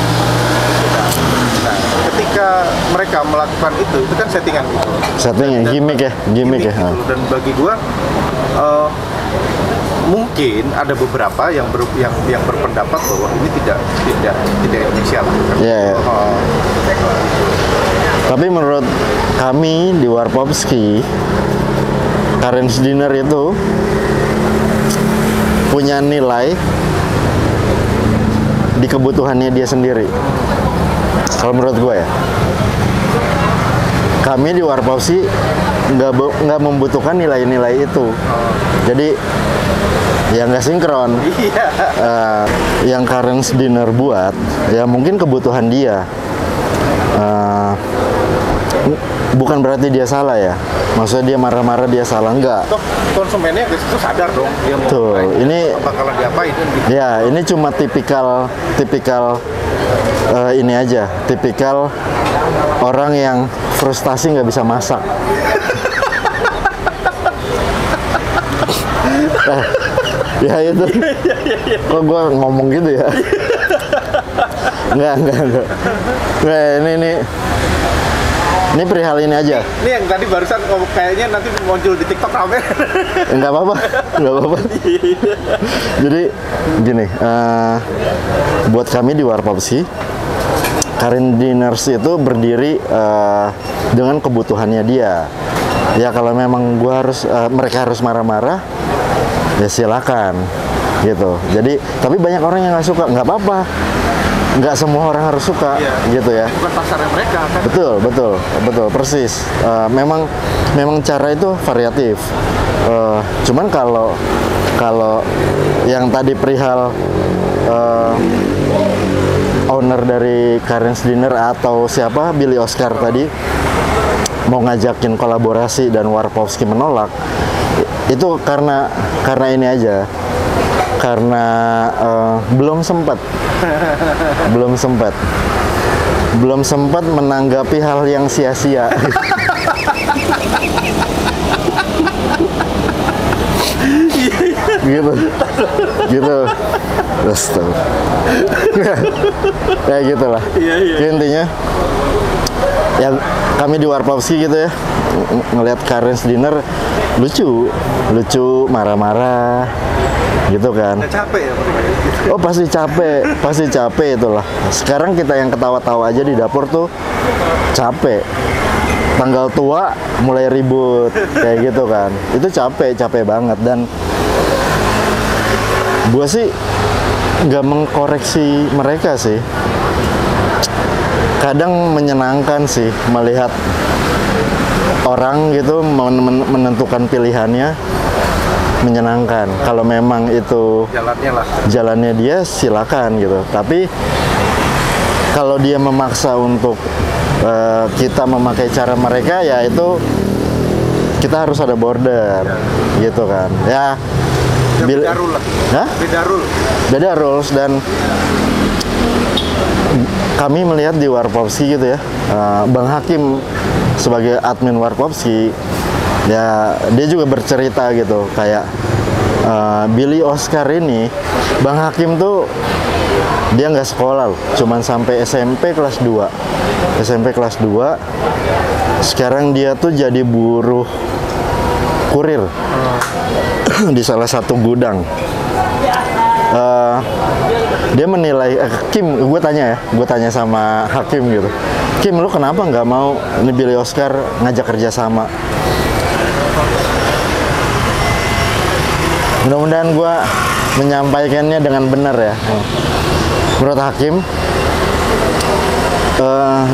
Nah, ketika mereka melakukan itu kan settingan gitu. Settingan, gimmick ya. Gitu. Dan bagi gue mungkin ada beberapa yang berpendapat bahwa ini tidak Indonesia lah. Yeah. Tapi menurut kami di Warpowski, Karens Dinner itu punya nilai di kebutuhannya dia sendiri. Kalau menurut gue ya, kami di Warpowski nggak membutuhkan nilai-nilai itu. Jadi ya nggak sinkron. Yang Karens Dinner buat, ya mungkin kebutuhan dia. Bukan berarti dia salah ya. Maksudnya dia marah-marah dia salah, enggak. Toh konsumennya itu sadar dong dia mau tuh, ini bakalan diapain kan gitu. Ya, ini cuma tipikal ini aja, tipikal orang yang frustasi nggak bisa masak. Ya itu. Kok gue ngomong gitu ya? Enggak. Ini perihal ini aja. Ini yang tadi barusan kayaknya nanti muncul di TikTok rame. Enggak apa-apa. Jadi gini, buat kami di Warpowski, Karens Dinner itu berdiri dengan kebutuhannya dia. Ya kalau memang mereka harus marah-marah, ya silakan gitu. Jadi tapi banyak orang yang nggak suka, nggak apa-apa. Nggak semua orang harus suka, gitu ya. Bukan pasarnya mereka kan. Betul, persis. Memang cara itu variatif. Cuman kalau yang tadi perihal owner dari Karens Dinner atau siapa Billy Oscar tadi mau ngajakin kolaborasi dan Warpowski menolak, itu karena ini aja. Karena belum sempat menanggapi hal yang sia-sia. gitu. Astaga. Ya gitulah. Intinya ya kami di Warpowski gitu ya, ngelihat Karens Dinner lucu, marah-marah gitu kan. Capek ya. Oh pasti capek itulah. Sekarang kita yang ketawa-tawa aja di dapur tuh capek. Tanggal tua mulai ribut kayak gitu kan. Itu capek banget. Dan gua sih nggak mengkoreksi mereka sih. Kadang menyenangkan sih melihat orang gitu menentukan pilihannya, menyenangkan. Kalau memang itu jalannya dia, silakan gitu. Tapi kalau dia memaksa untuk kita memakai cara mereka, ya itu kita harus ada border, gitu kan. Ya beda rule lah. Beda rules. Dan kami melihat di Warpowski gitu ya, Bang Hakim sebagai admin Warpowski, ya dia juga bercerita gitu kayak Billy Oscar ini, Bang Hakim tuh dia nggak sekolah loh, cuman sampai SMP kelas 2. Sekarang dia tuh jadi buruh kurir di salah satu gudang. Dia menilai Kim, gue tanya sama Hakim gitu, Kim lu kenapa nggak mau ini Billy Oscar ngajak kerja sama? Mudah-mudahan gue menyampaikannya dengan benar ya. Menurut Hakim,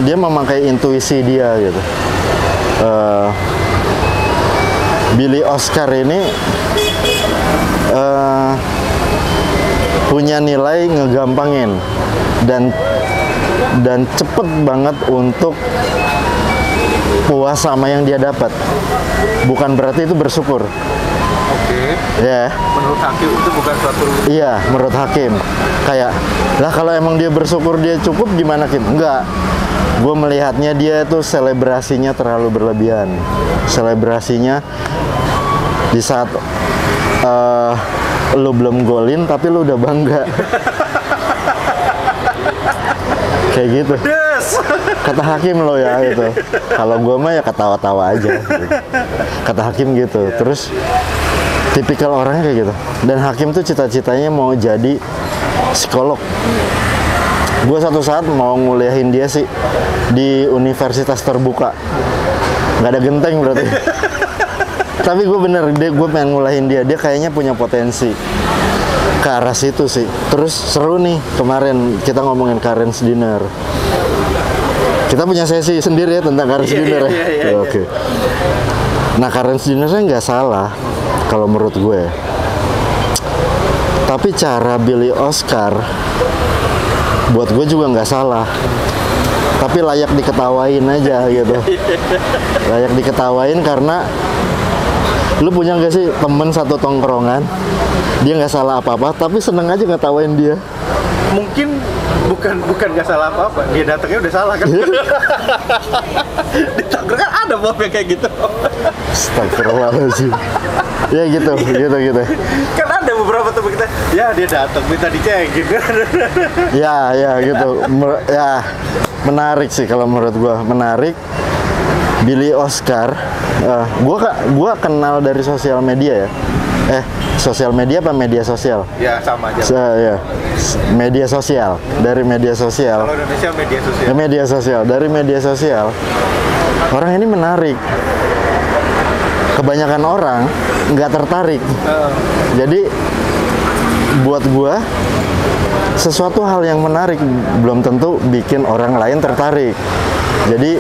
dia memakai intuisi dia gitu. Billy Oscar ini punya nilai ngegampangin dan cepet banget untuk puas sama yang dia dapat. Bukan berarti itu bersyukur. Oke. Ya. Menurut hakim itu bukan suatu Iya, menurut hakim. Kayak, lah kalau emang dia bersyukur dia cukup gimana Kim? Enggak. Gue melihatnya dia tuh selebrasinya terlalu berlebihan. Selebrasinya di saat lu belum golin tapi lu udah bangga. Kayak gitu. Kata hakim lo ya gitu. Kalau gue mah ya ketawa-tawa aja gitu. Kata hakim gitu. Terus tipikal orangnya kayak gitu. Dan hakim tuh cita-citanya mau jadi psikolog. Gue satu saat mau nguliahin dia sih di universitas terbuka. Nggak ada genteng berarti. Tapi gue bener, gue pengen nguliahin dia. Dia kayaknya punya potensi ke arah situ sih. Terus seru nih, kemarin kita ngomongin Karen's Dinner. Kita punya sesi sendiri ya tentang Karen's Dinner ya. Oke. Nah, Karen's Dinner-nya nggak salah kalau menurut gue. Tapi cara Billy Oscar buat gue juga nggak salah. Tapi layak diketawain aja gitu. Layak diketawain karena lu punya nggak sih temen satu tongkrongan, dia nggak salah apa-apa, tapi seneng aja ngetawain dia. mungkin bukan nggak salah apa-apa, dia datangnya udah salah kan. Di Tangerang kan ada Bob yang kayak gitu. Astagfirullahaladzim. Ya gitu. Kan ada beberapa teman kita, ya dia datang minta dicengin. Ya gitu. Ya menarik sih kalau menurut gua, menarik. Billy Oscar, gua kenal dari sosial media ya. Sosial media apa media sosial? Ya sama aja. Ya, media sosial. Dari media sosial. Kalau Indonesia media sosial. Ya, media sosial. Dari media sosial. Orang ini menarik. Kebanyakan orang nggak tertarik. Jadi buat gua sesuatu hal yang menarik belum tentu bikin orang lain tertarik. Jadi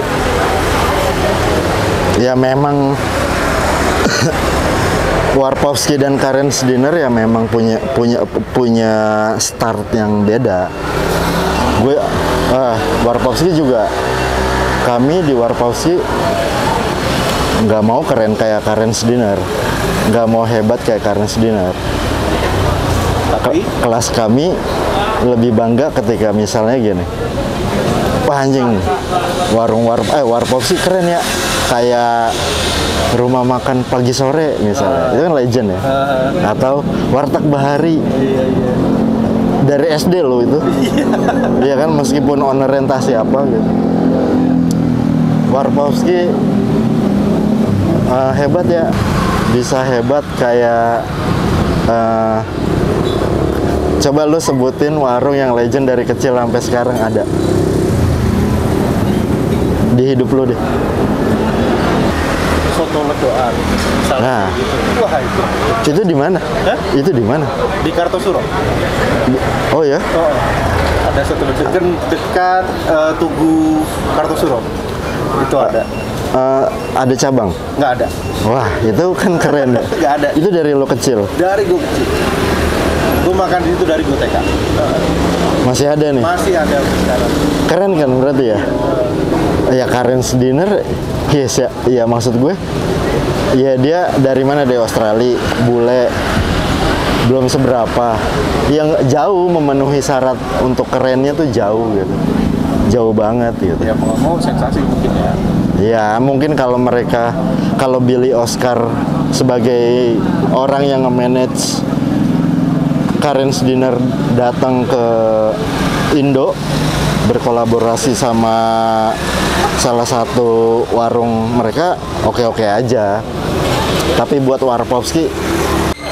ya memang Warpowski dan Karen's Dinner ya memang punya start yang beda. Warpowski juga, kami di Warpowski nggak mau keren kayak Karen's Dinner, nggak mau hebat kayak Karen's Dinner. Tapi Kelas kami lebih bangga ketika misalnya gini, wah anjing, Warpowski keren ya, kayak rumah makan pagi sore misalnya, itu kan legend ya. Atau Warteg Bahari, dari SD lo itu. Iya kan, meskipun orientasi apa gitu. Warpowski hebat ya, bisa hebat kayak coba lu sebutin warung yang legend dari kecil sampai sekarang ada di hidup lu deh. Soto Ledoan. Nah, Gitu. Wah itu di mana? Itu di mana? di Kartosuro. Oh ya? Oh, ada soto Ledoan dekat Tugu Kartosuro. Itu ada. Ada cabang? Nggak ada. Wah, itu kan keren ya. Nggak ada. Itu dari lo kecil. Dari gue kecil. Gue makan di situ dari gue TK. Masih ada nih. Masih ada sekarang. Keren kan berarti ya? Ya Karen's Dinner, yes ya. Ya maksud gue, ya dia dari mana, dari Australia, bule, belum seberapa. Yang jauh memenuhi syarat untuk kerennya tuh jauh gitu. Jauh banget gitu. Ya mau sensasi mungkin ya. Ya mungkin kalau Billy Oscar sebagai orang yang nge-manage Karen's Dinner datang ke Indo, berkolaborasi sama salah satu warung mereka, oke-oke aja. Tapi buat Warpowski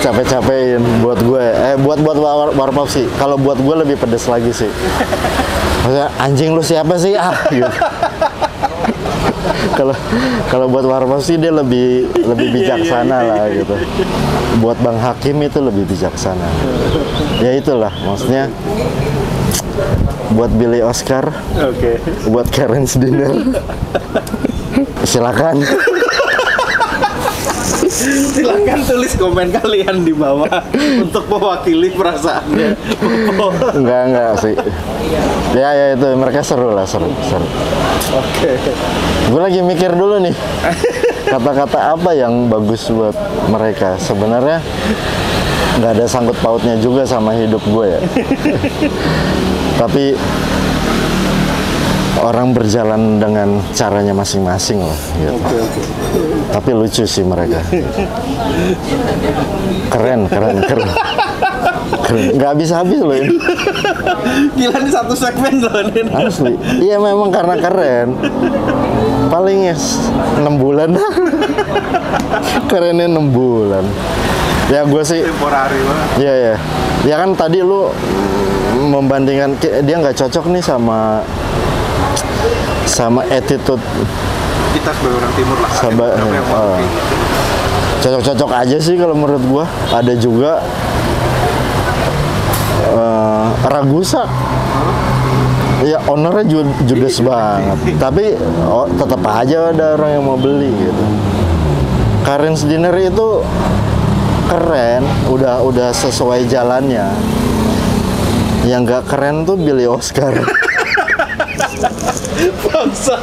capek-capekin buat gue. Buat Warpowski. Kalau buat gue lebih pedes lagi sih. Maksudnya, anjing lu siapa sih? Gitu. Kalau buat Warpowski dia lebih bijaksana lah gitu. Buat Bang Hakim itu lebih bijaksana. Ya itulah maksudnya. Buat Billy Oscar, buat Karen's Dinner, silakan. Silakan tulis komen kalian di bawah untuk mewakili perasaannya. Enggak sih. Ya itu mereka seru lah, seru. Oke. Gue lagi mikir dulu nih. kata-kata apa yang bagus buat mereka. Sebenarnya nggak ada sangkut pautnya juga sama hidup gue ya. Tapi orang berjalan dengan caranya masing-masing lah gitu. Tapi lucu sih mereka. Keren. Nggak habis-habis loh ini. Gila, ini satu segmen loh ini. Asli. Iya memang karena keren. Paling ya 6 bulan. Kerennya 6 bulan. Ya gue sih Temporari banget. Iya ya. Ya kan tadi lu membandingkan dia nggak cocok nih sama attitude Kita sebagai orang timur lah. Cocok-cocok aja sih kalau menurut gua. Ada juga Ragusa. Ya ownernya judes banget. Tapi tetap aja ada orang yang mau beli gitu. Karen's Diner itu keren, udah sesuai jalannya. Yang nggak keren tuh Billy Oscar. Bangsa.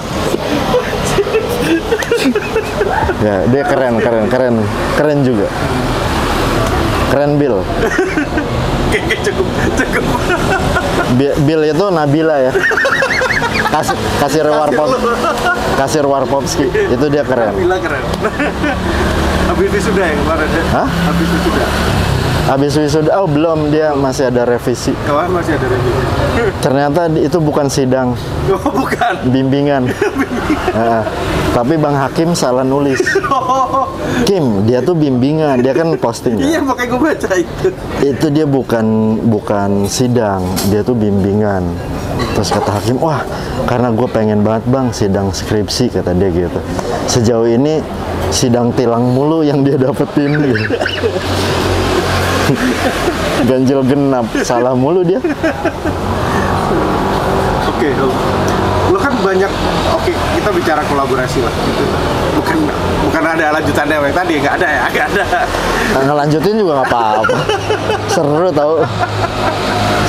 Ya, dia keren juga. Keren Bill. Oke, cukup. Bill itu Nabila ya. Kasir Warpopski. Itu dia keren. Nabila keren. Habis wisuda ya kemarin ya? Hah? Habis wisuda. Habis wisuda, oh belum, dia masih ada revisi. Kawan masih ada revisi. Ternyata itu bukan sidang, Oh, bukan. bimbingan. Tapi Bang Hakim salah nulis. Kim, dia tuh bimbingan, dia kan posting. Iya, Kan? makanya gue baca itu. Itu dia bukan sidang, dia tuh bimbingan. Terus kata Hakim, wah karena gue pengen banget bang sidang skripsi, kata dia gitu. Sejauh ini sidang tilang mulu yang dia dapetin gitu. Ganjil genap, salah mulu dia. Oke, lo kan banyak. Oke, kita bicara kolaborasi lah gitu. Bukan ada lanjutannya yang tadi, nggak ada ya, nggak ada. Nah, ngelanjutin juga nggak apa-apa. Seru tau.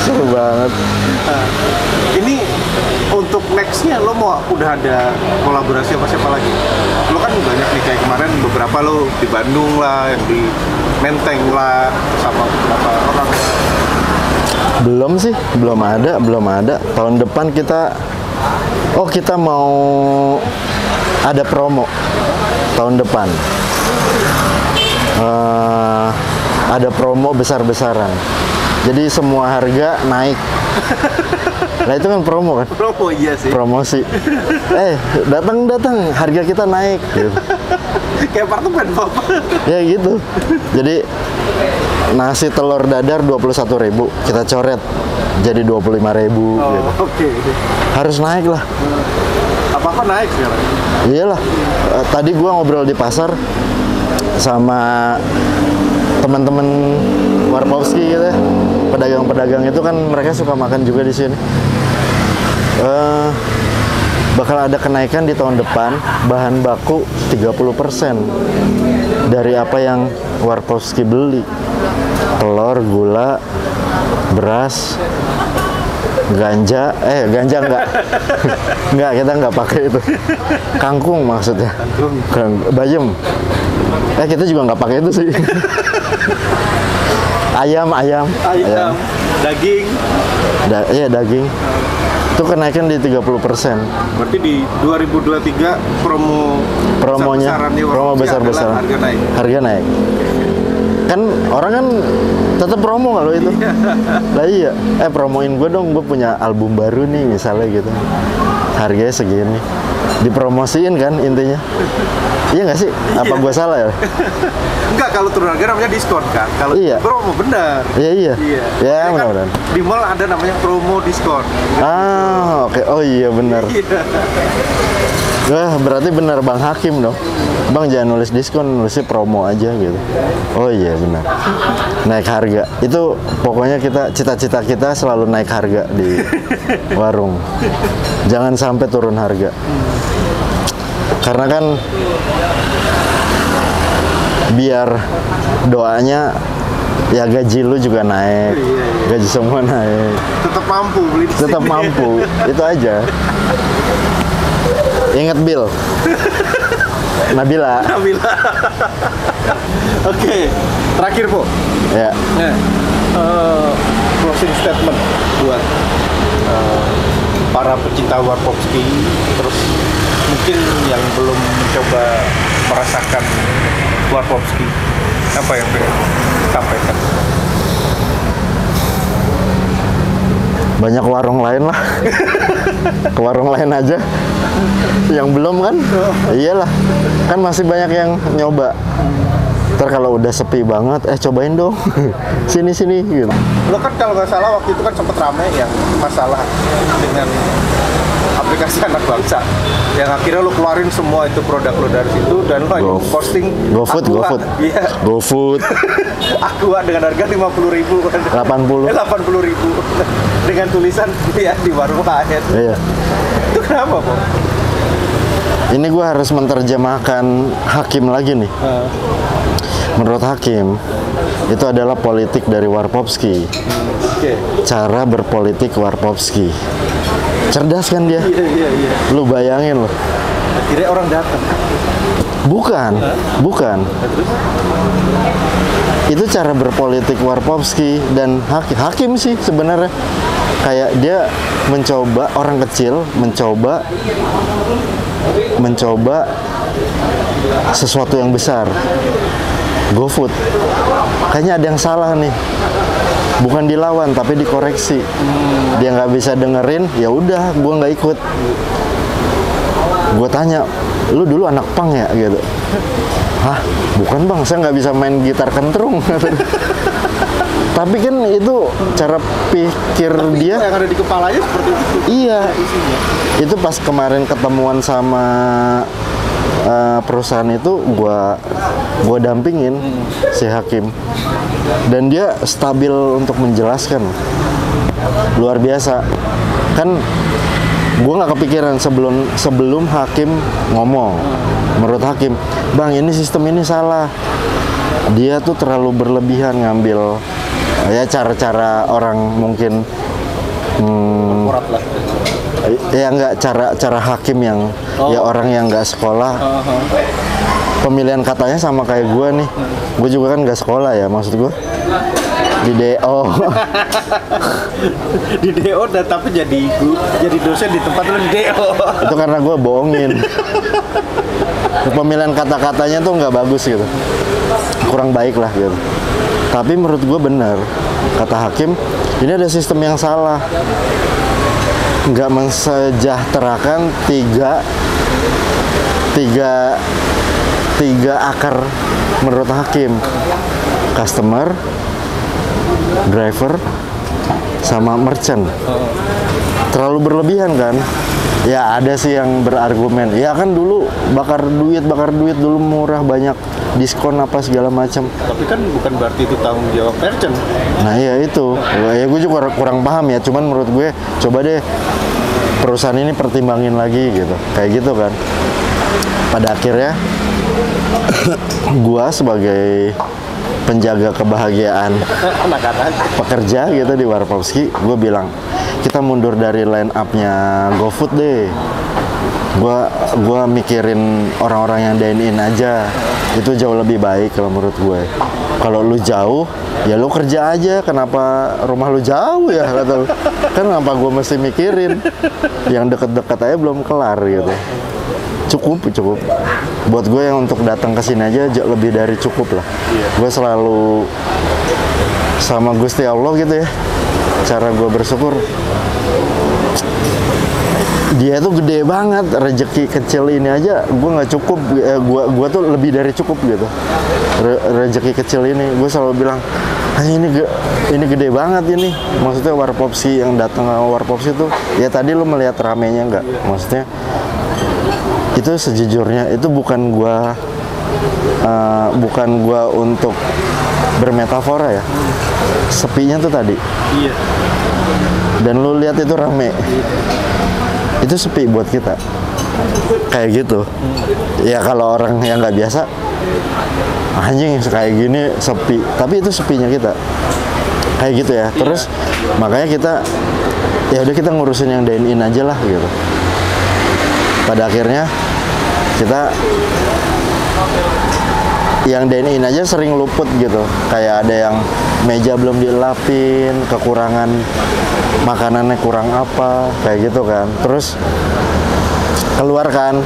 Seru banget. Ini untuk nextnya lo mau udah ada kolaborasi apa siapa lagi? Lo kan banyak nih, kayak kemarin beberapa lo di Bandung lah, yang di Menteng lah, sama beberapa orang. Belum sih, belum ada. Tahun depan kita mau ada promo tahun depan. Ada promo besar-besaran. Jadi semua harga naik. Nah itu kan promo kan? Promo, iya sih. Promosi. Datang, harga kita naik. Gitu. Kayak apartemen, Bapak. Ya gitu. Jadi nasi telur dadar 21.000, kita coret jadi 25.000 gitu. Oke. Harus naik lah. Apa-apa naik sekarang. Iyalah. Tadi gua ngobrol di pasar sama teman-teman Warpowski gitu ya. Pedagang-pedagang itu kan mereka suka makan juga di sini. Bakal ada kenaikan di tahun depan, bahan baku 30% dari apa yang Warpowski beli. Telur, gula, beras, ganja enggak. Enggak, kita enggak pakai itu. Kangkung maksudnya. Bayam. Kita juga enggak pakai itu sih. Ayam. Daging. Daging. Itu kenaikan di 30%. Berarti di 2023 promonya promo besar-besaran. Harga naik. Kan orang kan tetap promo kalau itu. Lah iya. Promoin gue dong, gue punya album baru nih misalnya gitu. Harganya segini. Dipromosiin kan intinya. Iya nggak sih? Apa gue salah ya? Enggak, kalau turun harga namanya diskon kan. Kalau promo benar. Iya. Ya benar-benar. Di mall ada namanya promo diskon. Oke. Oh iya benar. Wah, berarti benar Bang Hakim dong. Bang jangan nulis diskon, nulisnya promo aja gitu. Oh iya benar. Naik harga. Itu pokoknya cita-cita kita selalu naik harga di warung. Jangan sampai turun harga. Karena kan biar doanya ya gaji lu juga naik, gaji semua naik. Tetap mampu beli. Tetap mampu, itu aja. Ingat Bill. Nabila. Nabila. Oke, terakhir Po. Ya. Nah, closing statement buat para pecinta Warpowski, terus mungkin yang belum mencoba merasakan Warpowski, apa yang pengen sampaikan? Banyak warung lain lah. Ke warung lain aja. Yang belum kan? Iyalah. Kan masih banyak yang nyoba. Ntar kalau udah sepi banget, cobain dong. Sini-sini gitu. Lo kan kalau nggak salah waktu itu kan sempet rame yang masalah dengan aplikasi anak bangsa, yang akhirnya lo keluarin semua itu produk lo dari situ dan lo hanya posting GoFood. Iya. GoFood. Aqua dengan harga 50.000. 80. 80.000 dengan tulisan ya di warung lain. Iya. Itu kenapa, Po? Ini gue harus menerjemahkan Hakim lagi nih. Menurut Hakim, itu adalah politik dari Warpowski. Cara berpolitik Warpowski. Cerdas kan dia? Iya. Lu bayangin loh. Akhirnya orang datang. Bukan. Itu cara berpolitik Warpowski dan Hakim sih sebenarnya. Kayak dia mencoba, orang kecil mencoba sesuatu yang besar. GoFood. Kayaknya ada yang salah nih. Bukan dilawan tapi dikoreksi. Dia nggak bisa dengerin, ya udah, gua nggak ikut. Gue tanya, lu dulu anak punk ya gitu? Hah, bukan bang, saya nggak bisa main gitar kentrung. Tapi kan itu cara pikir dia. Yang ada di kepalanya seperti itu. Iya. Itu pas kemarin ketemuan sama perusahaan itu, gua dampingin si Hakim. Dan dia stabil untuk menjelaskan. Luar biasa. Kan gue nggak kepikiran sebelum Hakim ngomong. Menurut Hakim, bang ini sistem ini salah. Dia tuh terlalu berlebihan ngambil ya cara-cara orang mungkin ya nggak cara Hakim yang ya orang yang nggak sekolah. Pemilihan katanya sama kayak gue nih. Gue juga kan nggak sekolah ya, maksud gue di DO. Di DO dan tapi jadi dosen di tempat lu di DO. Itu karena gue bohongin. Pemilihan kata-katanya tuh nggak bagus gitu, kurang baik lah gitu. Tapi menurut gue benar kata Hakim, ini ada sistem yang salah, nggak mensejahterakan tiga akar menurut Hakim, customer, driver, sama merchant. Terlalu berlebihan kan? Ya ada sih yang berargumen, ya kan dulu bakar duit dulu murah, banyak diskon apa segala macam. Tapi kan bukan berarti itu tanggung jawab merchant. Nah ya itu, ya gue juga kurang paham ya. Cuman menurut gue coba deh perusahaan ini pertimbangin lagi gitu, kayak gitu kan. Pada akhirnya gue sebagai penjaga kebahagiaan pekerja gitu di Warpowski, gue bilang kita mundur dari line up-nya GoFood deh. Gue mikirin orang-orang yang dine in aja, itu jauh lebih baik kalau menurut gue. Kalau lu jauh, ya lu kerja aja. Kenapa rumah lu jauh ya? Kata lu. Kan kenapa gue mesti mikirin yang deket-deket aja belum kelar gitu. Cukup. Buat gue yang untuk datang ke sini aja lebih dari cukup lah. Gue selalu sama Gusti Allah gitu ya. Cara gue bersyukur, dia tuh gede banget. Rezeki kecil ini aja gue nggak cukup. Gue tuh lebih dari cukup gitu. Rezeki kecil ini gue selalu bilang, ini gede banget ini. Maksudnya Warpowski, yang datang ke Warpowski tuh ya tadi lu melihat ramenya nggak? Maksudnya itu sejujurnya itu bukan gua untuk bermetafora ya. Sepinya tuh tadi. Iya. Dan lu lihat itu rame. Itu sepi buat kita. Kayak gitu. Ya kalau orang yang nggak biasa, anjing kayak gini sepi. Tapi itu sepinya kita. Kayak gitu ya. Terus makanya kita ya udah kita ngurusin yang dine in aja lah gitu. Pada akhirnya kita yang dine-in aja sering luput gitu. Kayak ada yang meja belum dilapin, kekurangan makanannya kurang apa, kayak gitu kan. Terus keluar kan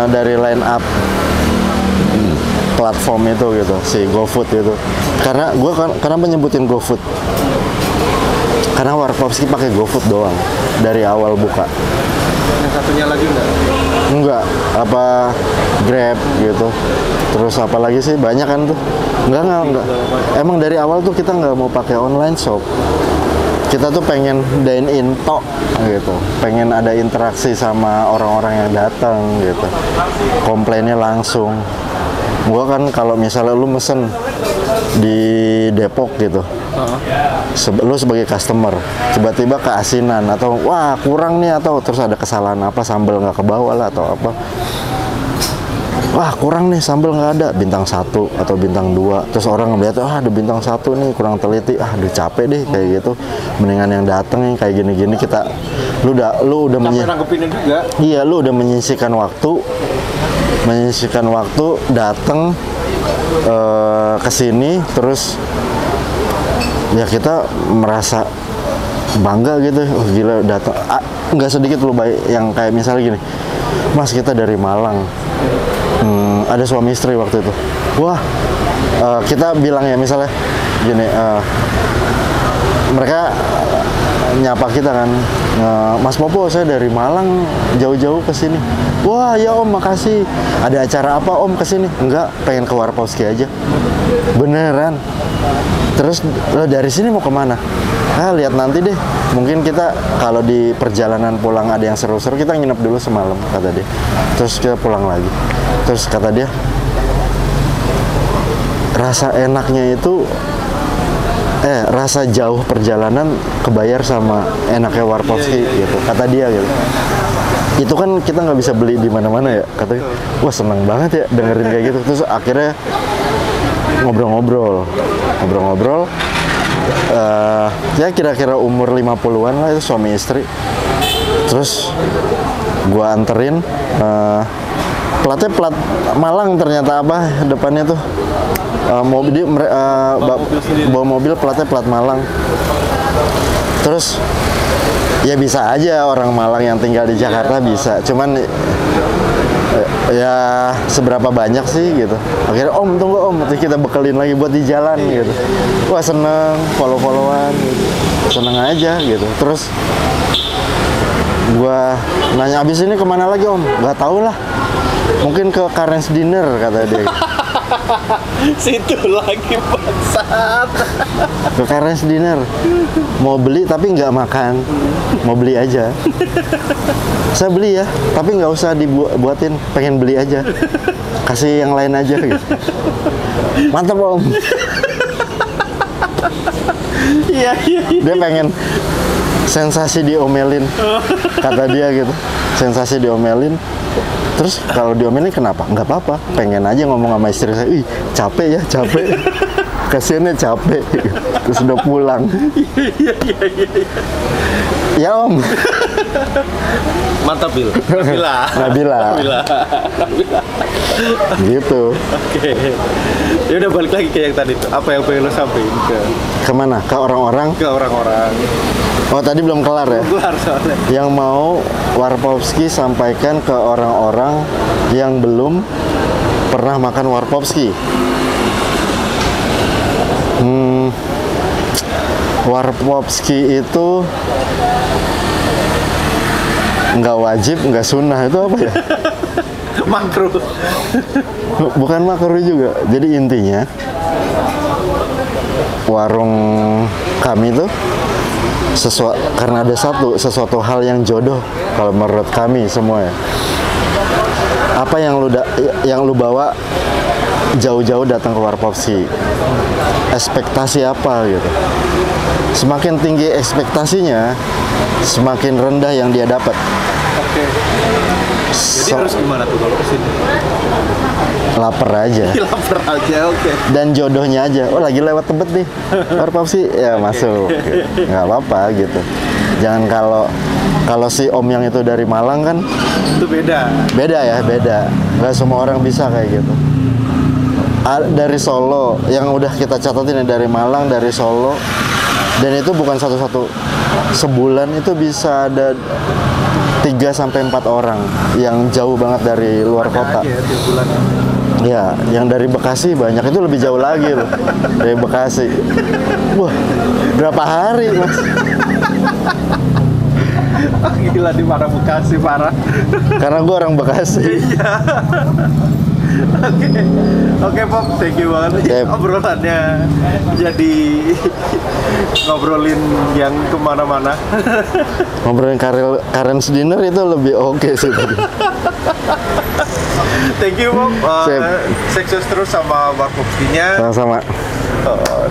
dari line up platform itu gitu, si GoFood itu. Karena gue kenapa nyebutin GoFood? Karena Warkopski pakai GoFood doang dari awal buka. Yang satunya lagi Enggak, apa Grab gitu. Terus apa lagi sih? Banyak kan tuh. Enggak. Emang dari awal tuh kita nggak mau pakai online shop. Kita tuh pengen dine in tok gitu. Pengen ada interaksi sama orang-orang yang datang gitu. Komplainnya langsung. Gua kan kalau misalnya lu mesen di Depok gitu, lu sebagai customer tiba-tiba keasinan atau wah kurang nih, atau terus ada kesalahan apa, sambal nggak kebawa lah atau apa, wah kurang nih sambal nggak ada, bintang 1 atau bintang 2, terus orang ngeliat ada bintang 1 nih kurang teliti, udah capek deh kayak gitu, mendingan yang dateng nih kayak gini-gini. Lu udah juga. Iya, lu udah menyisihkan waktu datang ke sini, terus ya kita merasa bangga gitu. Oh gila, datang nggak sedikit lu yang kayak misalnya gini, Mas kita dari Malang, ada suami istri waktu itu, wah kita bilang ya misalnya gini, mereka nyapa kita kan, Mas Popo saya dari Malang jauh-jauh ke sini. Wah ya Om makasih. Ada acara apa Om kesini? Enggak, pengen ke Warkopski aja. Beneran. Terus dari sini mau kemana? Lihat nanti deh. Mungkin kita kalau di perjalanan pulang ada yang seru-seru, kita nginep dulu semalam kata dia. Terus kita pulang lagi. Terus kata dia, rasa enaknya itu rasa jauh perjalanan kebayar sama enaknya Warkopski gitu, kata dia gitu. Itu kan kita nggak bisa beli di mana-mana ya, katanya. Wah seneng banget ya dengerin kayak gitu. Terus akhirnya ngobrol-ngobrol, ya kira-kira umur 50-an lah itu, suami istri. Terus gua anterin, platnya plat Malang ternyata, apa depannya tuh mobil bawa mobil platnya plat Malang. Terus ya bisa aja orang Malang yang tinggal di Jakarta bisa, cuman ya seberapa banyak sih gitu. Akhirnya Om tunggu Om, nanti kita bekelin lagi buat di jalan gitu. Wah seneng, follow-followan gitu. Seneng aja gitu. Terus gua nanya abis ini kemana lagi Om? Gak tau lah, mungkin ke Karen's Dinner kata dia. Situ lagi bangsat. Ke Karen's Dinner, mau beli tapi nggak makan, mau beli aja. Saya beli ya, tapi nggak usah dibuatin, pengen beli aja, kasih yang lain aja gitu. Mantap Om. Iya. Dia pengen sensasi diomelin, kata dia gitu, sensasi diomelin. Terus kalau diomelin kenapa? Nggak apa-apa, pengen aja ngomong sama istri saya, ih capek ya, kasiannya capek. Terus udah pulang. Iya. Ya Om. Mantap Bil. Nabila. Gitu. Oke. Ya udah balik lagi ke yang tadi tuh. Apa yang pengen lo sampaikan Kemana? Ke orang-orang? ke orang-orang. Oh tadi belum kelar ya? Kelar soalnya. Yang mau Warkopski sampaikan ke orang-orang yang belum pernah makan Warkopski. Warkopski itu nggak wajib, nggak sunnah, itu apa ya? Makruh. Bukan makruh juga. Jadi intinya warung kami tuh karena ada sesuatu hal yang jodoh kalau menurut kami semua ya. Apa yang lu bawa jauh-jauh datang ke Warkopski? Ekspektasi apa gitu? Semakin tinggi ekspektasinya, semakin rendah yang dia dapat. Oke. Jadi harus gimana tuh kalau kesini? Lapar aja. Lapar aja, oke. Dan jodohnya aja. Oh lagi lewat Tebet nih, Warkopski ya masuk. Nggak apa-apa gitu. Jangan kalau si Om yang itu dari Malang kan Itu beda. beda ya, beda. Nggak semua orang bisa kayak gitu. Dari Solo yang udah kita catatin ya, dari Malang, dari Solo, dan itu bukan satu-satu, sebulan itu bisa ada 3 sampai 4 orang yang jauh banget dari luar kota. Ya, tiap bulan. Ya, yang dari Bekasi banyak, itu lebih jauh lagi loh. Dari Bekasi. Wah, berapa hari, Mas? Gila di mana Bekasi parah. Karena gue orang Bekasi. Iya. Oke Pop, thank you banget. Yep. Obrolannya jadi ngobrolin yang kemana-mana. Ngobrolin Karen's Dinner itu lebih oke sih tadi. Thank you Pop. Sip. Sukses terus sama Warkopskinya. Sama-sama.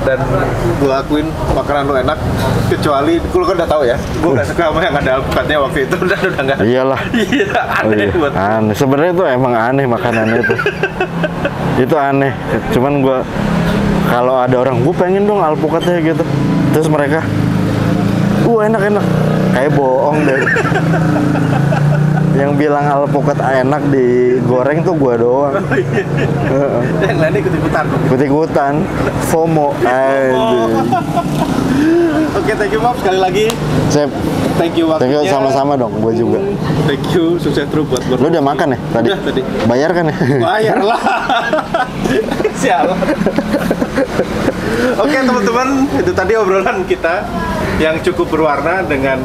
Dan gue akuin makanan lu enak, kecuali lu kan udah tahu ya, gue nggak suka sama yang ada alpukatnya waktu itu. Udah nggak. Iyalah. Iya, aneh iya. buat. Aneh. Sebenarnya itu emang aneh makanannya itu. Itu aneh. Cuman gua kalau ada orang, gue pengen dong alpukatnya gitu. Terus mereka, enak-enak. Kayak bohong deh. Yang bilang alpukat enak digoreng tuh gua doang. Yang lain ikut-ikutan. Ikut-ikutan. FOMO. Oke, thank you Pop sekali lagi. Sip. Thank you Thank waktunya. you sama-sama dong, gua juga. Thank you, sukses terus buat Lu udah makan ya tadi? Udah tadi. Bayar kan ya? Bayar lah. Sialan. Oke teman-teman, itu tadi obrolan kita yang cukup berwarna dengan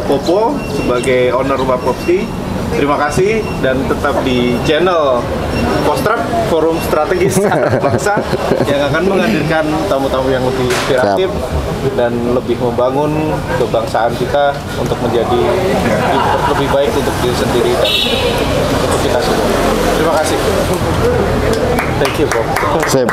Popo sebagai owner Warkopski. Terima kasih dan tetap di channel Postrap Forum Strategis Anak Bangsa yang akan menghadirkan tamu-tamu yang lebih inspiratif dan lebih membangun kebangsaan kita untuk menjadi lebih baik untuk diri sendiri dan untuk kita semua. Terima kasih. Thank you, Bob. Sip.